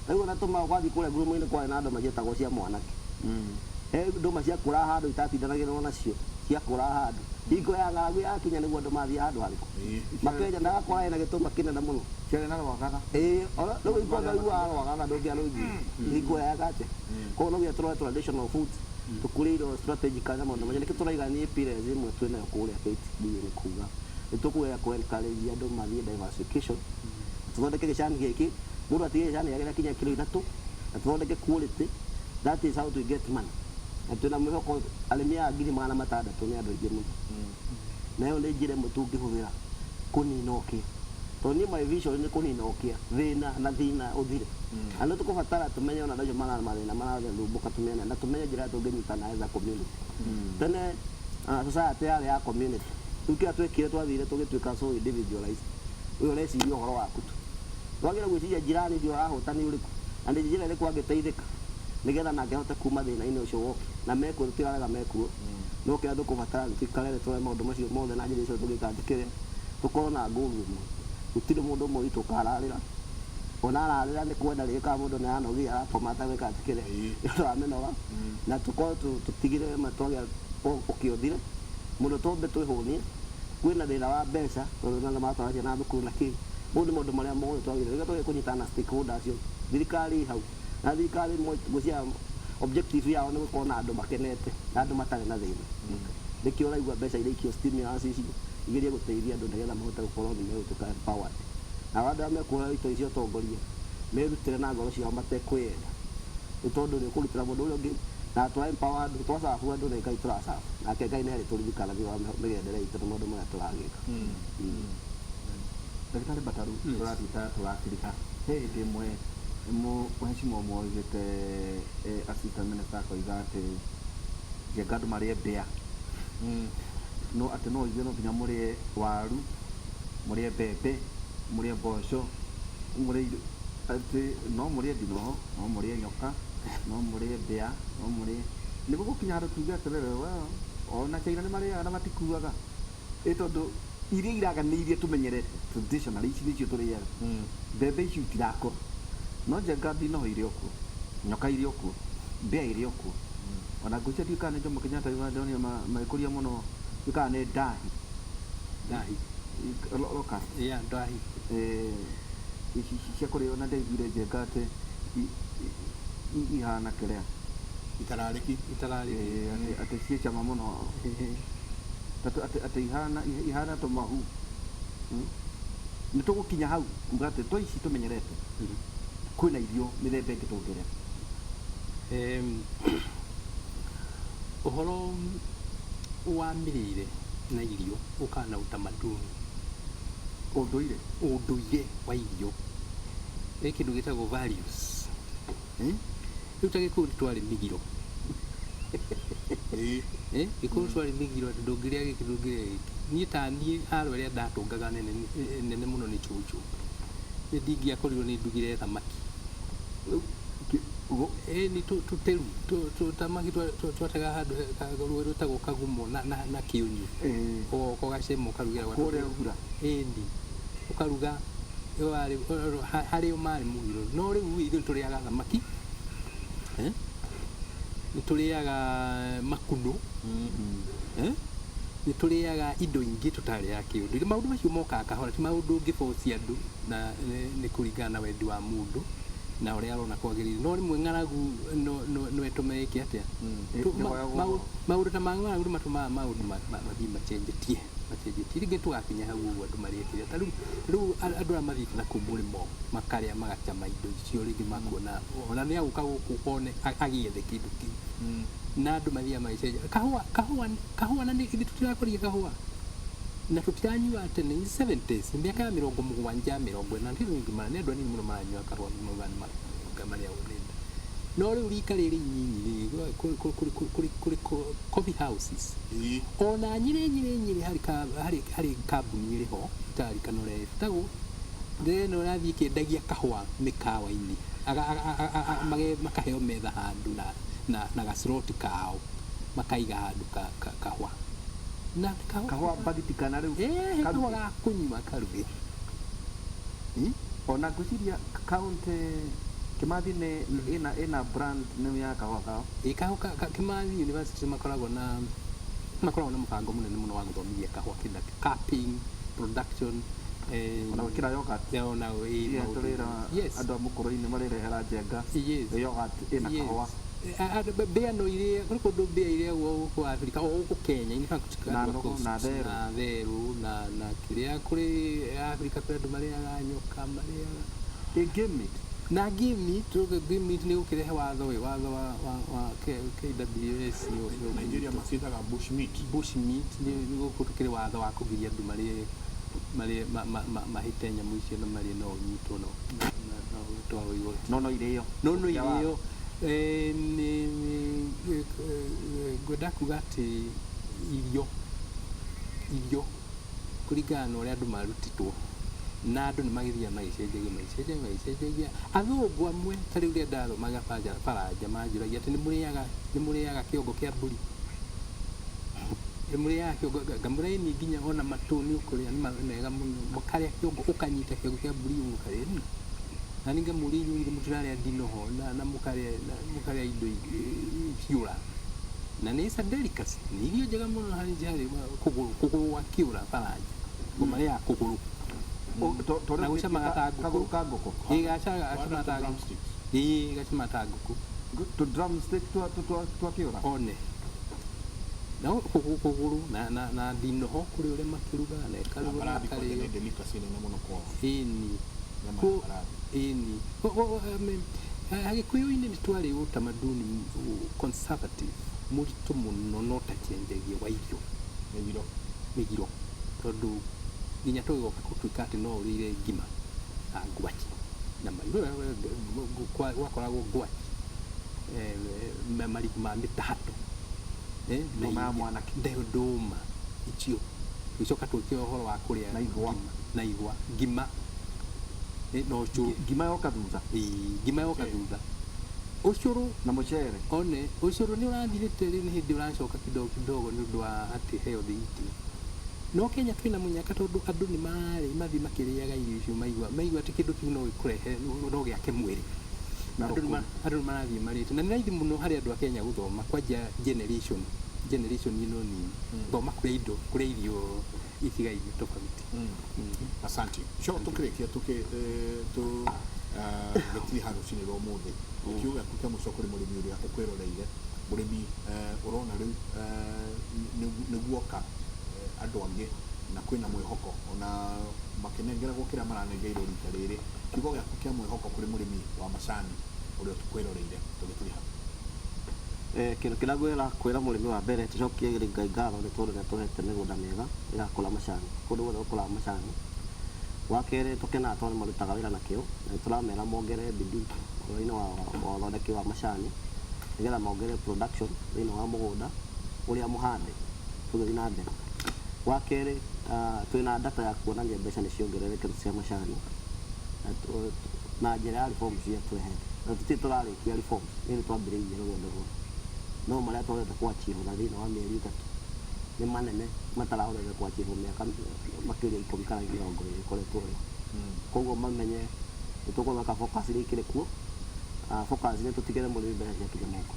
[SPEAKER 4] rĩu ona tũma gwathiĩ kũrĩa ngurumo-inĩ kwarĩ na ndũma ciĩtagwo cia mwanake ndũma ciakũra handũ itatindanagĩrwo nacio ciakũra handũ hingo ya ng'aragu yakinya nĩguo andũ mathiĩ handũ harĩkũ makenja ndagakora ĩna gĩtũma kĩnene mũno
[SPEAKER 3] ciarĩ na rwagatha
[SPEAKER 4] rĩu ikorwo rĩuaga rwagatha ndũngĩarũithia hingo yaga atĩa koguo no nginya tũroe traditional foods tũkũrie irio strategically na maũndũ maingĩ nĩkĩo tũraiga nĩ pillars ĩmwe twĩnayo kũrĩa KTB nĩ kuga nĩ tũkũgeria kũ-encourage andũ mathiĩ diversification tũthondeke gĩcani gĩkĩ mũndũ atige gĩcani gĩake gĩakinya kilo 3 na tũthondeke quality. That is how to get money. Na twĩna mwĩhoko arĩmi a 600,000 nĩ andũ aingĩ mũno na ĩyo nĩ njĩra ĩmwe tũngĩhũthĩra kũnina ũkĩa tondũ niĩ my vision nĩ kũnina ũkĩa thĩna na thĩna ũthire na nĩ tũkũbatara tũmenye ona ndacio mathĩna marathumbũka tũmene na tũmenye njĩra tũngĩnyitana as a community. Tene society yarĩ ya community rĩu kĩrĩa twekire twathire tũgĩtuĩka so individualized ũyũ ũreciria ũhoro waku tu twagĩrĩirwo gwĩciria njirani ũcio arahũta nĩ ũrĩkũ na nĩ njĩra ĩrĩkũ angĩteithĩka nĩgetha nake ahote kuma thĩna-inĩ ũcio woke na mekuo tũtigarega mekuo no kĩrĩa tũkũbatara tũikarere tũrore maũndũ macio mothe na njĩra icio tũgĩkandĩkĩre tũkorwo na ngũru ĩmwe gũtirĩ mũndũ ũmwe witũ ũkararĩra ona ararĩra nĩ kwenda rĩrĩkaga mũndũ nĩ aranogia arakoma atagĩkandĩkĩre nĩũndũ wa mĩnoga na tũkorwo tũtigĩre matwagĩa ũkĩũthire mũndũ tũmbe twĩhũnie kwĩna thĩna wa mbeca tondũ na matwara ciana thukuru na kĩ mũndũ maũndũ marĩa mothe twagĩrĩire rĩrĩa tũgĩ kũnyitana na stakeholders acio thirikari hau na thirikari gwĩcia objective yao nĩ gũkorwo na andũ makenete na andũ matarĩ na thĩna nĩkĩo ũraigua mbeca iria ikio stimulus ici igerie gũteithia andũ nĩgetha mahote gũkorwo nĩ megũtuĩka empowered na andũ arĩa mekuoya itoi icio ũtongoria merutĩre na ngoro ciao matekwĩyenda nĩ tondũ nĩ ũkũrutĩra mũndũ ũrĩa ũngĩ na twa empowered twacabu andũ na Ngai tũracabu nake Ngai nĩ arĩ tũririkana thĩinĩ wa mĩgendere itũ na maũndũ marĩa tũragĩka.
[SPEAKER 3] Ndagĩtarĩ Mbataru tũrathiĩ tũrakirika hĩndĩ ĩmwe mheshimiwa mwaugĩte assistant minister akoiga atĩ njenga andũ marĩe mbĩa no atĩ no ithuĩ no nginya mũrĩe waru mũrĩe mbembe mũrĩe mboco mũrĩe atĩ no mũrĩe ndinoho no mũrĩe nyoka no mũrĩe mbĩa no mũrĩe nĩ gũgũkinya handũ tuge atĩrĩrĩ ona China nĩ marĩaga na matikuaga tondũ iria iraganĩirie tũmenyerete traditional ici nĩcio tũrĩaga mbembe ici itirakũra no njenga ndinoho irĩ okuo nyoka irĩ okuo mbĩa irĩ okuo ona ngũcia ndiũkaga nĩ Jomo Kenyatta ndĩronire magĩkũria mũno ndiũkaga nĩ ndahi loka
[SPEAKER 5] ndahi
[SPEAKER 3] cia kũrĩo na ndaiguire njenga atĩ ihana kĩrĩa
[SPEAKER 2] itararĩki
[SPEAKER 3] atĩ ciĩ cama mũno atĩ ihana tũmahu nĩ tũgũkinya hau kuga atĩ twa ici tũmenyerete kwĩna irio mĩthemba ĩngĩ tũngĩrĩa
[SPEAKER 5] ũhoro wa mĩrĩre na irio ũkaga na utamaduni ũndũire wa irio nĩ kĩndũ gĩtagwo values rĩu ta Gĩkũyũ twarĩ migiro Gĩkũyũ twarĩ migiro atĩ ndũngĩrĩa gĩkĩ ndũngĩrĩa gĩkĩ niĩ ta niĩ haro ĩrĩa ndatũngaga nene mũno nĩ cũcũ nĩ ndingĩakorirwo nĩ ndugire thamaki nĩ tũteru tũtamaki twatega handũ rũĩ rwĩtagwo Kagumo na Kĩũnyũ oko gacemo ũkarugĩra
[SPEAKER 3] kũrĩa ũgura
[SPEAKER 5] ĩni ũkaruga harĩa marĩ mũgiro no rĩu ithuĩ tũrĩaga thamaki nĩ tũrĩaga makunũ nĩ tũrĩaga indo ingĩ tũtarĩaga kĩũndũire maũndũ macio mokaga kahora ti maũndũ ũngĩbocia andũ na nĩ kũringana na wendi wa mũndũ na uria arona kwagirire no rimwe ng'aragu no etumeke atia maundu ta mang'aragu matuma maundu mathi machenjetie ringi tugakinya hau uguo andu mariekire ta riu andu aria mathiite na kuu murimo makaria magacama indo icio ringi makuona ona ni aguka guku one agiethe kindu kiu na andu mathia maicenjia kahua na ni tutirakoria kahua na tutiranyua tene 70s miaka ya 70 40 ndiro ngimana ni andu anini muno maranyua kahua mugani maria unenda no riu rika riri nyinyi kuri coffee houses ona nyiri hari kambuni iriho itari kanore tago no rathi kendagia kahua mikawa-ini makaheo metha handu na gaslot kao makaiga handu kahua na
[SPEAKER 3] kahua bagiti kana riu
[SPEAKER 5] kahua ga kunywa karuge
[SPEAKER 3] ona ngwiciria kaunti Kimathi ina brand nene ya kahua kao
[SPEAKER 5] Kimathi University makoragwo na mubango munene muno wa guthomithia kahua kinda capping production
[SPEAKER 3] ona gwikira yogurt
[SPEAKER 5] ona
[SPEAKER 3] turira andu a mukuru-ini marirehera njenga yogurt ina kahua
[SPEAKER 5] bea no iria kundu bea iria kwa Afrika o Kenya in fact
[SPEAKER 3] na
[SPEAKER 5] theru na kiria kuri Afrika kwa andu maria nyoka maria
[SPEAKER 3] game
[SPEAKER 5] na game ni ukirehe watho wa KWS
[SPEAKER 2] Nigeria masitaga bush meat
[SPEAKER 5] ni gukutukire watho wa kugiria andu maria mahite nyamu icio na maria no nyitwo
[SPEAKER 3] no irio
[SPEAKER 5] gwenda kuga ati irio kuringana na uria andu marutitwo na andu ni magithia maicenjagia athungu amwe ta riu ria ndathomaga Faranja manjuragia ati ni muriaga kiongo kia mburi muriaga kiongo ngamuraini nginya ona matuni ukuria ni mega muno mukaria kiongo ukanyita kiongo kia mburi ukaria na ninga muri yuri muturaria ndinoho na mukaria indo fiura na ni sa delicacy ni irio njega muno hari jari kuguru wa kiura Faranja kumaria kuguru na gucama kaguru ka nguku gacama ta nguku
[SPEAKER 3] to drumstick twa kiura
[SPEAKER 5] one na kuguru na ndinoho kuri uria makiruga na ekaruga na kari
[SPEAKER 2] delicacy ni muno kwa
[SPEAKER 5] ini Agikuyu-ini ni twari utamaduni conservative muritu muno no takiendegie wa irio migiro tondu nginya tugoka kutuika ati no urire ngima na ngwachi na wakoragwo ngwachi marigu ma mitahato
[SPEAKER 3] na mwanake
[SPEAKER 5] nduma icio icoka tukio horo wa kuria na igwa ngima no chu
[SPEAKER 3] ngima yoka thutha
[SPEAKER 5] ucuru
[SPEAKER 3] na mucere
[SPEAKER 5] one ucuru ni urathirite ni hindi uracoka kidogo ni undu wa ati healthy eating no Kenya twina munyaka tondu andu ni mathi makiriaga irio icio maigua ati kindu kiu no gikurehe no giake mwiri andu marathi marite na ni raithi muno hari andu a Kenya guthoma kwanja generation ino ni thoma kuria irio ikigaire tofauti
[SPEAKER 2] asante sho tukirikia gitiri harucini rwo muthi kiuga kukia mucokori murimi uria ukwiroreire murimi urona riu niguoka andu angi na kwina mwihoko ona makinengera gukira maranengeirwo rita riri kiugo gya kukia mwihoko kuri murimi wa macani uria tukwiroreire tugitiri ha
[SPEAKER 4] kindu kiria kwira murimi wa mbere tucokie Ngai ngatho ni tondu natuhete migunda mega irakura macani kundu guothe gukura macani wa keri tukena tondu marutaga wira na kio na turamera mongere bidii uri-ini wa uthondeki wa macani nigetha mongere production thini wa mugunda uria muhande tugithi na mbere wa keri twina data ya kuonania mbeca ni ciongerereke cia macani na njira ya reforms ya twehete na tuti turarikia reforms ni twambiriirie rugendo rwo no maria twendete kwachiru na thini wa mieri 3 ni manene matarahotete kwachiru miaka makiria 10 kana 20 ikoretwo ri koguo mamenye nitukwaka focus rikire kuo focus ni tutigere murimi mbeca cia kinya moko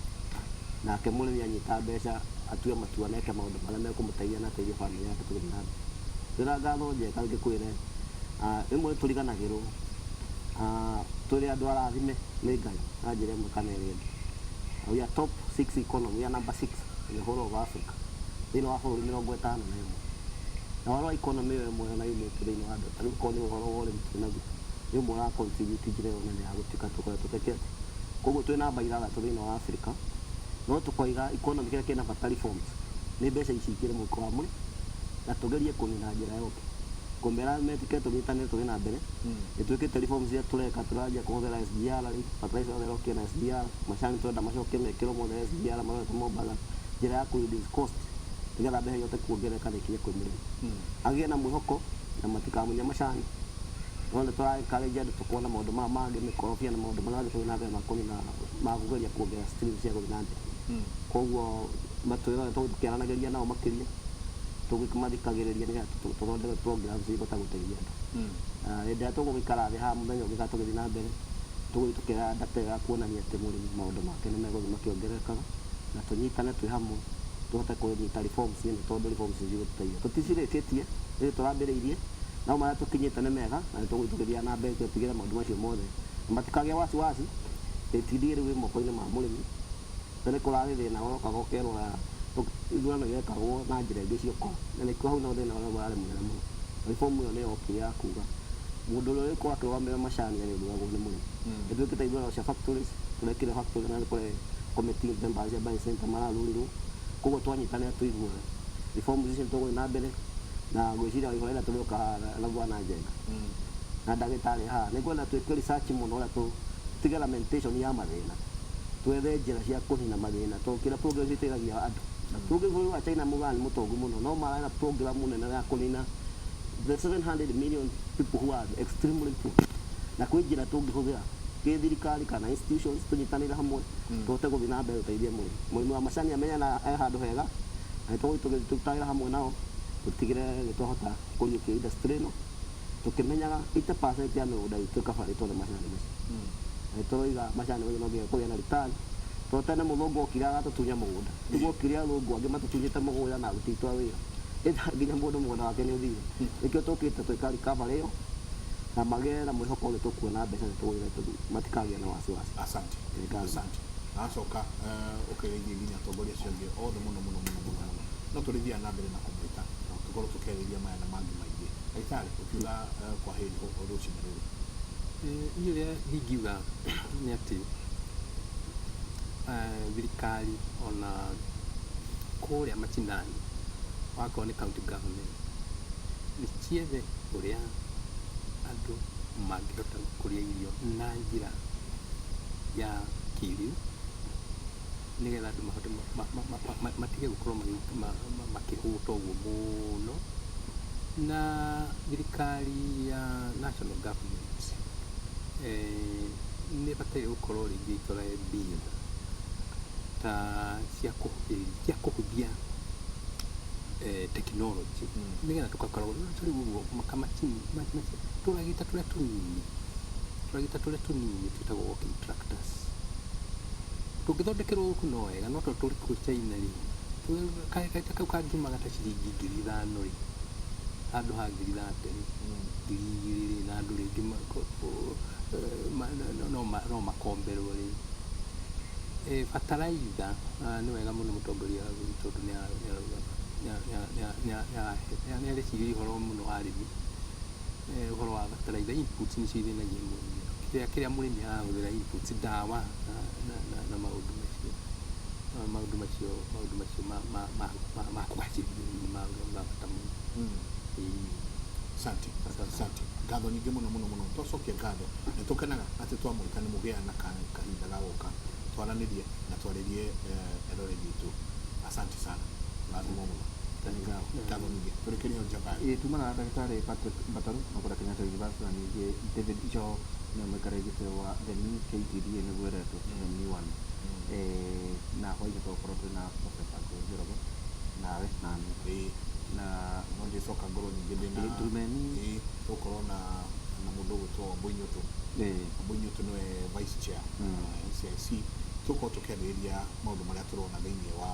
[SPEAKER 4] nake murimi anyita mbeca atue matua neke maundu maria mekumutaithia na teithia family yake tugithi na mbere ngatho njeka ngikwire imwe turiganagirwo tuli andu arathime ni Ngai na njira imwe kana ĩrĩa ĩngĩ. We are top 6 economy, we are number 6 in the whole of Africa. Thĩinĩ wa bũrũri 51 na wala economy ĩyo ĩmwe na yumĩte thĩinĩ wa andũ tarĩu korwo nĩ ũhoro wa ũrĩmi twĩnaguo nĩ ũmwe wa contribute njĩra ĩyo nene ya gũtuĩka tũkoretwo tũtekete. Koguo twĩ namba ithathatũ thĩinĩ wa Africa no tũkoiga economy kĩrĩa kĩna bata reforms nĩ mbeca ici ingĩrĩ mũhuko wa mũrĩmi na tũgerie kũnina njĩra yoke kũmera metĩke tũnyitane tũthiĩ na mbere nĩtwĩkĩte reforms iria tũreka tũranjia kũhũthĩra SGR rĩu fertilizer yothe ĩrokia na SGR macani twenda macoke mekĩrwo mothe SGR marorete Mombatha njĩra ya kũ-reduce cost nĩgetha mbeca ihote kuongereka na ikinye kwĩ mũrĩmi agĩe na mwĩhoko na matikamunye macani no nĩ tũra-encourage andũ tũkona maũndũ maya mangĩ mĩkorobia na maũndũ marĩa tũthiĩ na mbere ma kũgeria kuongerera streams cia gũthiĩ na mbere koguo matwĩrore tũkĩaranagĩria nao makĩria tũgĩmathikagĩrĩria nĩgetha tũthondeke programs igũta gũteithia andũ hĩndĩ ĩrĩa tũgũgĩikara thĩ haha mũthenya ũngĩ kana tũgĩthiĩ na mbere tũgũthiĩ tũkĩoya data ya kuonania atĩ mũrĩmi maũndũ make nĩ megũthiĩ makĩongererekaga na tũnyitane twĩ hamwe tũhote kũnyita reforms nĩ tondũ reforms cigũtũteithia tũticirĩkĩtie rĩrĩ tũrambĩrĩirie no marĩa tũkinyĩte nĩ mega na nĩtũgũthiĩ tũgĩthiaga na mbere tũtigĩre maũndũ macio mothe na matikagĩa wasiwasi TTD rĩu ĩ moko-inĩ ma mũrĩmi tene kũrarĩ thĩna ũrokaga ũkerora ithurano irekagwo na njĩra ingĩ cioko na nĩkuo hau no thĩna ũrĩa ũrarĩ mũnene mũno reform ĩyo nĩyokire ya kuga mũndũ ũrĩa ũrĩkorwo akĩrũgamĩrĩra macani arĩthuragwo nĩ mũrĩmi nĩtwĩkĩte ithurano cia factories tũrekire factory na nĩkũrĩ committee members cia buying center marathurirwo koguo twanyitanĩra tũiguane reforms icio nĩtũgũthiĩ na mbere na gwĩciria ihoera tũrĩũka na Bwana Njenga na ndagĩtarĩ haha nĩngwenda twĩke research mũno ũrĩa tũtige lamentation ya mathĩna twethe njĩra cia kũnina mathĩna tũkĩra program iteithagia andũ tũngĩ bũrũri wa China mũga nĩ mũtongu mũno no marĩ na program nene ya kũnina the 700 million people who are extremely poor na kwĩ njĩra tũngĩhũthĩra kĩthirikari kana institutions tũnyitanĩre hamwe tũhote gũthiĩ na mbere gũteithia mũrĩmi wa macani amenya na handũ hega na nĩtũgũthiĩ tũgĩtũtagĩra hamwe nao tũtigĩre nĩtwahota kũriũkia industry ĩno tũkĩmenyaga 80% ya mĩgũnda itũ ĩkabarĩtwo nĩ macani macio na nĩtũroiga macani macio no nginya kũgĩa na return to tene mũthũngũ okire agatũtunya mũgũnda rĩu okire athũngũ angĩ matũtunyĩte mũgũnda na gũtitwa wĩra ĩtha nginya mũndũ mũgũnda wake nĩ ũthire nĩkĩo tũkĩte twĩka recovery ĩyo na magĩe na mwĩhoko ũrĩa tũkuona mbeca nĩtũgũire matikagĩa na wasiwasi.
[SPEAKER 2] Asante. Nacoka ũkĩgeithia nginya atongoria acio angĩ othe mũno no tũrĩthia na mbere na kũmwĩta tũkorwo tũkerĩria maya na mangĩ maingĩ ndagĩtarĩ ũkiuga kwa heri rũciinĩ rũrũ
[SPEAKER 5] niĩ ũrĩa ingiuga nĩ atĩ thirikari ona kũrĩa macinani wakorwo nĩ county government nĩ ciethe ũrĩa andũ mangĩhota gũkũria irio na njĩra ya kĩrĩu nĩgetha andũ mahote matige gũkorwo makĩhũta ũguo mũno na thirikari ya national government nĩ bataire gũkorwo rĩngĩ itũrae mbia ta cia kũhũthia tekinoronjĩ nĩgetha tũgakorwo tũrĩ ũguo makamacini tũragita tũrĩa tũnini twĩtagwo walking tractors tũngĩthondekerwo gũkũ no wega no tũrĩ kũu China rĩ kaita kau kangiumaga ta ciringi 5,000 rĩ handũ ha 30,000 ngiri na andũ rĩngĩ no makomberwo rĩ bataraitha nĩ wega mũno mũtongoria tondũ nĩareciria ũhoro mũno wa arĩmi ũhoro wa bataraitha inputs nĩcio ithĩnagia mũrĩmi kĩrĩa mũrĩmi arahũthĩra inputs ndawa na maũndũ macio ma kũgacĩrithia ma bata mũno.
[SPEAKER 2] Asante ngatho nyingĩ mũno twacokia ngatho nĩtũkenaga atĩ twamũrĩka nĩ mũgĩa na kahinda ga gũka twaranĩrie na twarĩrie eroreri itũ. Asante sana ngatho mũno ngatho nyingĩ tũrĩkĩrie njaba
[SPEAKER 3] tumana na ndagĩtarĩ Patrick Mbataru na kũrĩa Kenyatta University na ningĩ David Icho nĩ mũikarĩri gĩtĩ wa the new KTD nĩguo eretwo the new one na hwainĩ tũgũkorwo twĩna Professor Njoroge nawe na na ngĩcoka ngorwo ningĩ ndĩna tũkorwo na mũndũ ũgwĩtwo Mbũi Nyũtũ nĩwe vice chair NCIC tũkorwo tũkĩarĩrĩria maũndũ marĩa tũrona thĩinĩ wa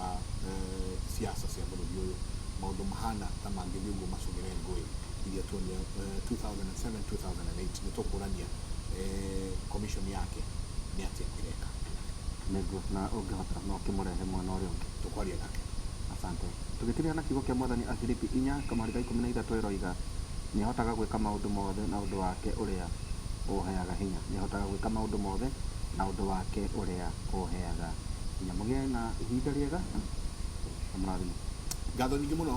[SPEAKER 3] siasa cia bũrũri ũyũ maũndũ mahana ta mangĩthiĩ ũguo macũgĩre ngũĩ iria tuonire 2007-2008 nĩ tũkũrania
[SPEAKER 2] commission yake nĩ atĩa ĩreka
[SPEAKER 3] nĩguo na ũngĩhota no ũkĩmũrehe mwena ũrĩa ũngĩ
[SPEAKER 2] tũkwaria nake.
[SPEAKER 3] asante tũgĩtiria na kiugo kĩa mwathani Afilipi 4:13 ĩroiga nĩahotaga gwĩka maũndũ mothe na ũndũ wake ũrĩa ũheaga hinya nĩahotaga gwĩka maũndũ mothe na ũndũ wake ũrĩa ũheaga hinya mũgĩe na ihinda rĩega na mũrathimo.
[SPEAKER 2] Ngatho nyingĩ mũno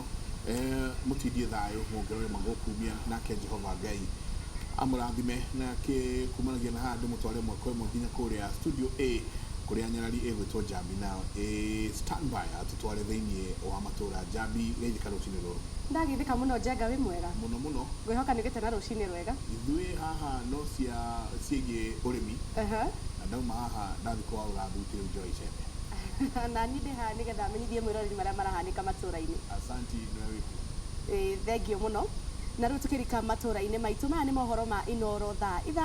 [SPEAKER 2] mũtindie thayũ mwongerere magũkumia nake Jehova Ngai amũrathime nake kumanagia na handũ mũtware mwako ĩmwe nginya kũrĩa studio A kũrĩa nyarari ĩgwĩtwo Jambi nao standby atũtware thĩinĩ wa matũra Jambi geithĩka rũcinĩ rũrũ.
[SPEAKER 6] Ndagithĩka mũno Njenga wĩ mwega
[SPEAKER 2] Mũno
[SPEAKER 6] ngwĩhoka nĩ gĩtana rũcinĩ rwega.
[SPEAKER 2] ithuĩ haha no ciĩgiĩ ũrĩmi na ndauma haha ndathi kwa ũrathutire Joy Icembe
[SPEAKER 6] na niĩ ndĩ haha nĩgetha menyithie mwĩroreri marĩa marahanĩka matũra-inĩ.
[SPEAKER 2] asanti nĩwe
[SPEAKER 6] Thengio mũno na rĩu tũkĩrika matũra-inĩ maitũ maya nĩ mohoro ma Inooro thaa